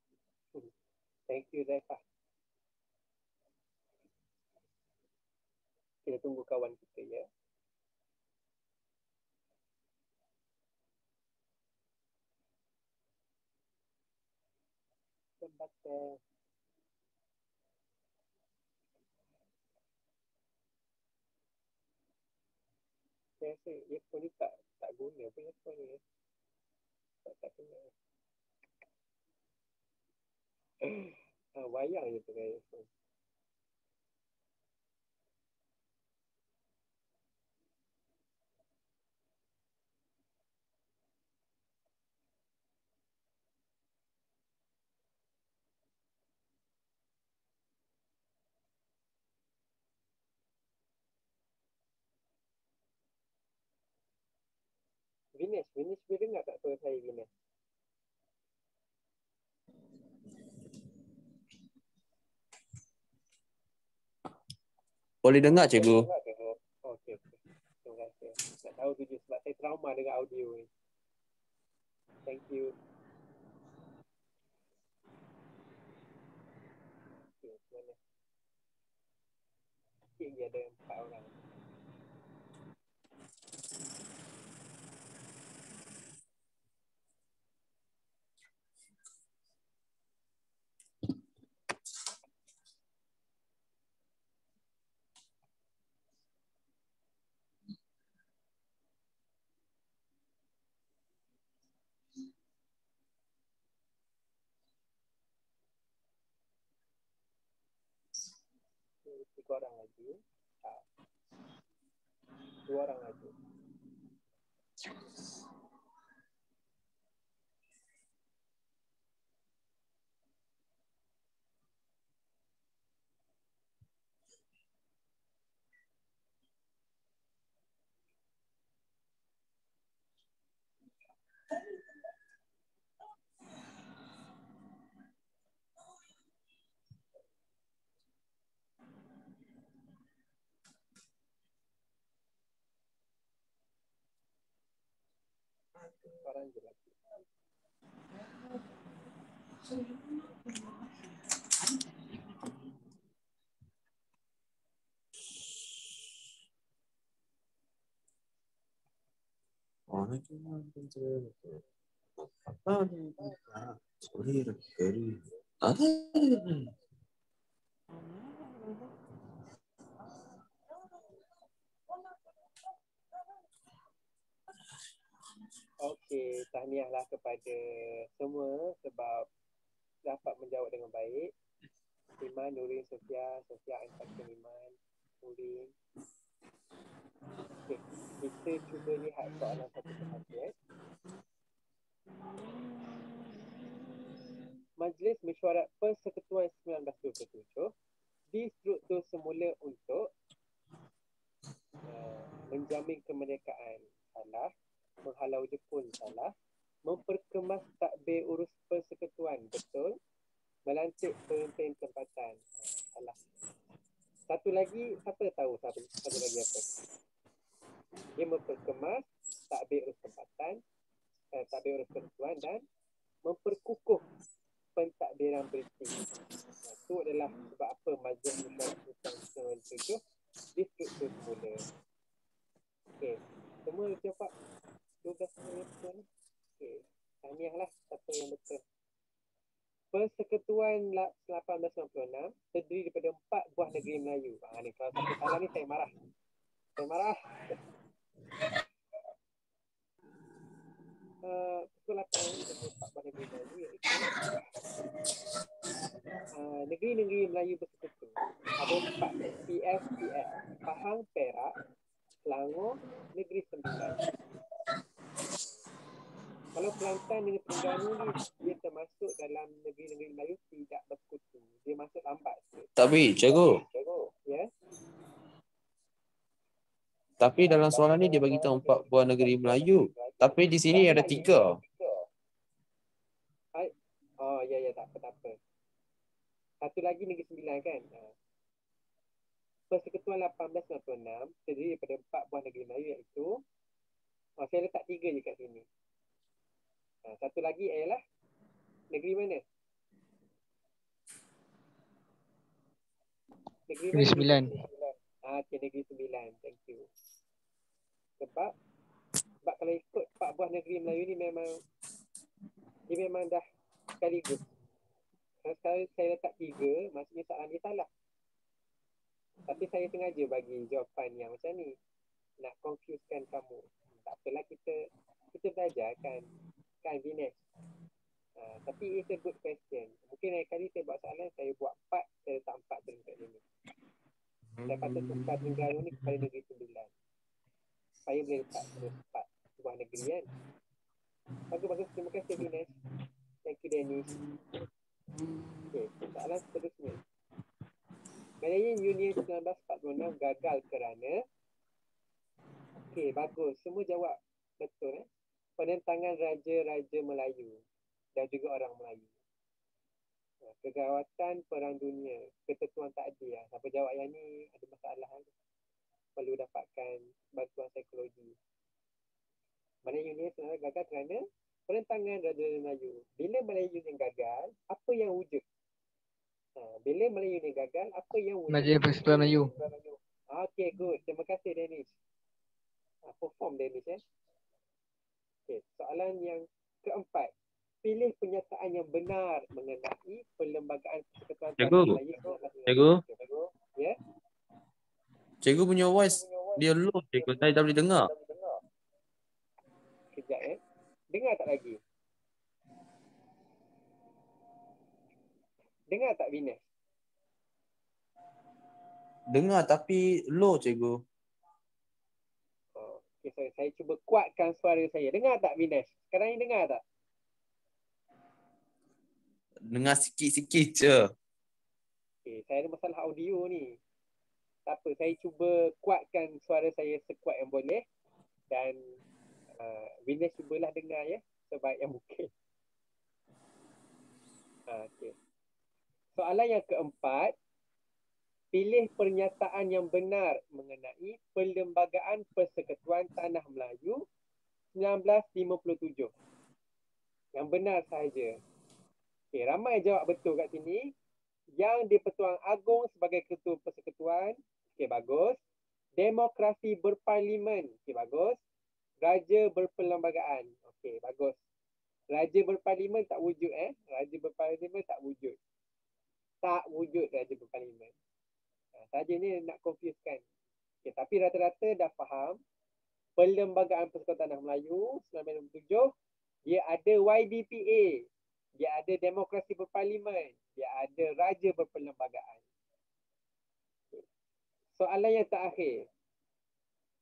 Speaker 1: Thank you, Zaifah. Kita tunggu kawan kita ya. Jembatan. Saya rasa earphone ni tak guna pun earphone ni. Tak kena. Wayang je pakai earphone. Vinesh boleh dengar tak suara saya, Vinesh?
Speaker 6: Boleh dengar cikgu.
Speaker 1: Okey. Terima kasih. Tak tahu tu je sebab saya trauma dengan audio ni. Thank you. Okay, mana? Sikit lagi ada 4 orang. Tiga orang lagi. 2 orang lagi. Orang je lagi. Okey, tahniahlah kepada semua sebab dapat menjawab dengan baik. Iman, Nurin, Sofia, Aisyah, Iman, Nurin. Okey, kita cuba lihat soalan satu persatu. Majlis Mesyuarat Persekutuan 1927 di struktur semula untuk menjamin kemerdekaan salah, menghalau Jepun salah, memperkemas takbir urus persekutuan betul, melantik pemimpin tempatan salah. Satu lagi, siapa tahu satu lagi apa? Dia memperkemas takbir urus tempatan, takbir urus persekutuan dan memperkukuh pentadbiran British. Itu adalah sebab apa Majlis Mesyuarat Persekutuan 1927 di struktur semula. Okey, semua jawab 12 orang betul. Okey, tahniahlah siapa yang betul. Persekutuan 1896 terdiri daripada 4 buah negeri Melayu. Ni kalau siapa salah ni saya marah. Saya marah. Persekutuan 4 buah negeri Melayu iaitu negeri-negeri Melayu bersekutu. Ada 4 PSPS. Pahang, Perak, Selangor, Negeri Sembilan. Kalau Kelantan dengan Terengganu ni dia termasuk dalam negeri-negeri Melayu tidak bersekutu. Dia masuk lambat sikit.
Speaker 6: Tapi cikgu,
Speaker 1: Ya.
Speaker 6: tapi dalam soalan ni dia bagi tahu 4 buah negeri Melayu. Tapi di sini ada 3.
Speaker 1: Oh ya tak apa. Satu lagi Negeri Sembilan kan. Persekutuan 1896 terdiri daripada 4 buah negeri Melayu iaitu saya letak 3 je kat sini. Satu lagi ialah negeri mana?
Speaker 5: Negeri Sembilan.
Speaker 1: Okay, Negeri Sembilan. Thank you. Sebab kalau ikut 4 buah negeri Melayu ni memang dah sekaligus. Kalau sekarang saya letak 3, maksudnya soalan dia salah. Tapi saya sengaja bagi jawapan yang macam ni. Nak confusekan kamu. Tak apalah, kita belajar kan Vinesh. Tapi it's a good question. Mungkin lain kali saya buat soalan, saya buat 4, saya letak 4 terus kat sini. Saya patut tukar Terengganu ni kepada Negeri Sembilan. Saya boleh letak terus 4 sebuah negeri kan. Bagus. Terima kasih Vinesh. Thank you Dennis. Okay, soalan seterusnya. Malayan Union 1946 gagal kerana. Okey, bagus. Semua jawab betul penentangan raja-raja Melayu dan juga orang Melayu. Kegawatan Perang Dunia, ketentuan takdir. Siapa jawab yang ni ada masalah kan? Perlu dapatkan bantuan psikologi. Melayu Union sebenarnya gagal kerana perentangan Raja Melayu. Bila Melayu Union gagal, apa yang wujud? Bila Melayu Union gagal, apa yang wujud?
Speaker 5: Majlis Persekutuan Melayu.
Speaker 1: Okay, good. Terima kasih, Danish. Perform, Danish. Okay, soalan yang keempat. Pilih pernyataan yang benar mengenai perlembagaan persekutuan
Speaker 6: Cikgu. Cikgu.
Speaker 1: Ya?
Speaker 6: Cikgu punya voice dia low, cikgu. Saya tak boleh dengar.
Speaker 1: Kejap, Dengar tak lagi? Dengar tak, Vinesh?
Speaker 6: Dengar tapi low, cikgu.
Speaker 1: Okay, sorry. Saya cuba kuatkan suara saya. Dengar tak, Vinesh? Sekarang ni dengar tak?
Speaker 6: Dengar sikit-sikit je.
Speaker 1: Okay, saya ada masalah audio ni. Tak apa, saya cuba kuatkan suara saya sekuat yang boleh. Dan Vinesh cubalah dengar ya, sebaik yang mungkin. Okay. Soalan yang keempat. Pilih pernyataan yang benar mengenai Perlembagaan Persekutuan Tanah Melayu 1957. Yang benar sahaja. Okay, ramai jawab betul kat sini. Yang di-Pertuan Agong sebagai Ketua Persekutuan. Okay, bagus. Demokrasi berparlimen. Okay, bagus. Raja berperlembagaan. Okay, bagus. Raja berparlimen tak wujud Raja berparlimen tak wujud. Tak wujud Raja berparlimen. Saja ni nak confusekan. Okay, tapi rata-rata dah faham. Perlembagaan Persekutuan Tanah Melayu 1957, dia ada YDPA. Dia ada demokrasi berparlimen. Dia ada raja berperlembagaan. Okay. Soalan yang terakhir.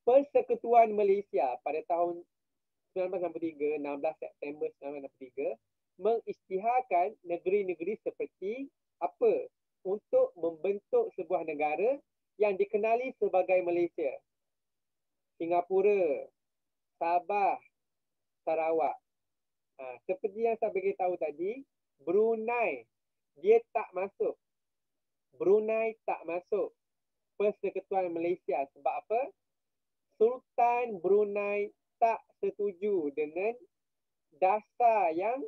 Speaker 1: Persekutuan Malaysia pada tahun 1963, 16 September 1963, mengisytiharkan negeri-negeri seperti apa? Untuk membentuk sebuah negara yang dikenali sebagai Malaysia. Singapura, Sabah, Sarawak. Seperti yang saya beritahu tadi, Brunei, dia tak masuk. Brunei tak masuk Persekutuan Malaysia. Sebab apa? Sultan Brunei tak setuju dengan dasar yang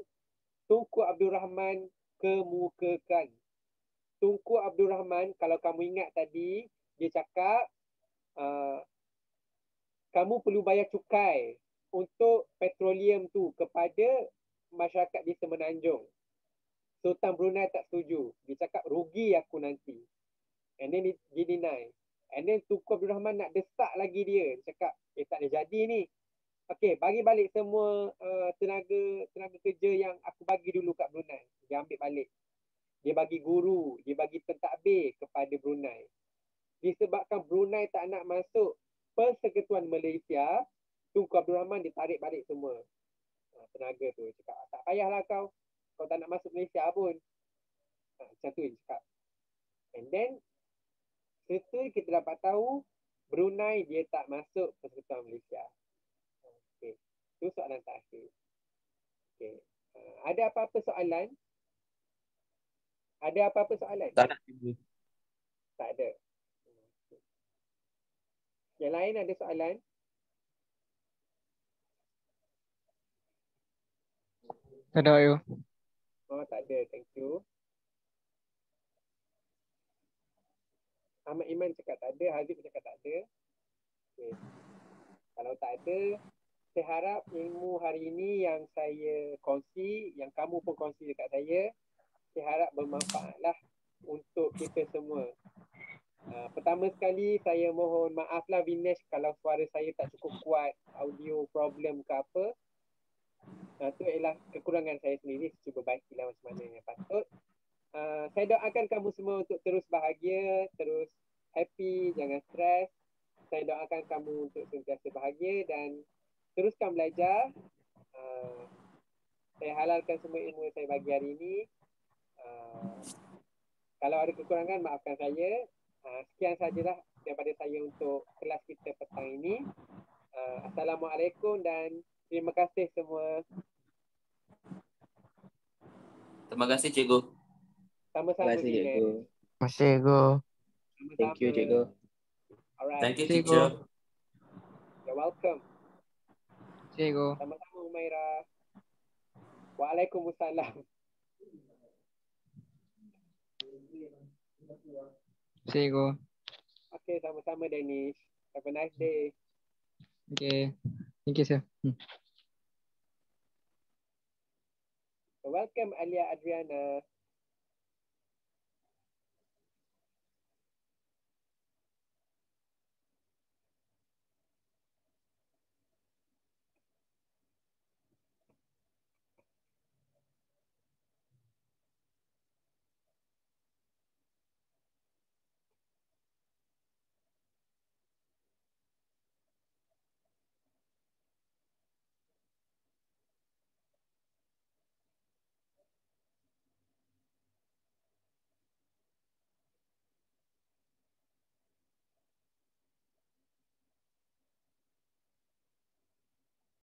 Speaker 1: Tunku Abdul Rahman kemukakan. Tunku Abdul Rahman, kalau kamu ingat tadi, dia cakap, kamu perlu bayar cukai untuk petroleum tu kepada masyarakat di Semenanjung. Sultan Brunei tak setuju. Dia cakap, rugi aku nanti. And then dia deny. And then Tunku Abdul Rahman nak desak lagi dia. Dia cakap, tak boleh jadi ni. Okay, bagi balik semua tenaga kerja yang aku bagi dulu kat Brunei. Dia ambil balik. Dia bagi guru, dia bagi pentadbir kepada Brunei. Disebabkan Brunei tak nak masuk Persekutuan Malaysia, Tunku Abdul Rahman ditarik balik semua tenaga tu. Cakap, tak payahlah kau tak nak masuk Malaysia pun. Macam tu dia cakap. And then, setelah kita dapat tahu, Brunei dia tak masuk Persekutuan Malaysia. Okay. Itu soalan terakhir. Okay. Ada apa-apa soalan? Ada apa-apa soalan?
Speaker 6: Tak nak, cikgu.
Speaker 1: Tak ada. Yang lain ada soalan?
Speaker 5: Tak ada, Ayu.
Speaker 1: Oh, tak ada. Thank you. Ahmad Iman cakap tak ada. Hazib cakap tak ada. Okay. Kalau tak ada, saya harap ilmu hari ini yang saya kongsi, yang kamu pun kongsi dekat saya harap bermanfaatlah untuk kita semua. Pertama sekali, saya mohon maaflah Vinesh kalau suara saya tak cukup kuat, audio problem ke apa. Itu ialah kekurangan saya sendiri. Saya cuba baikilah macam mana yang patut. Saya doakan kamu semua untuk terus bahagia, terus happy, jangan stres. Saya doakan kamu untuk sentiasa bahagia dan teruskan belajar. Saya halalkan semua ilmu yang saya bagi hari ini. Kalau ada kekurangan, maafkan saya. Sekian sajalah daripada saya untuk kelas kita petang ini. Assalamualaikum dan Terima kasih semua.
Speaker 6: Terima kasih cikgu.
Speaker 1: Sama-sama Dinesh.
Speaker 2: Masih go.
Speaker 1: Sama-sama. Alright.
Speaker 6: Thank you
Speaker 5: Cikgu.
Speaker 6: teacher.
Speaker 1: You're welcome.
Speaker 5: Cikgu.
Speaker 1: Sama-sama Umaira. Waalaikumsalam.
Speaker 5: Cikgu.
Speaker 1: Okay, sama-sama Danish. Have a nice day.
Speaker 5: Okay. Thank you, sir.
Speaker 1: Welcome Alia Adriana.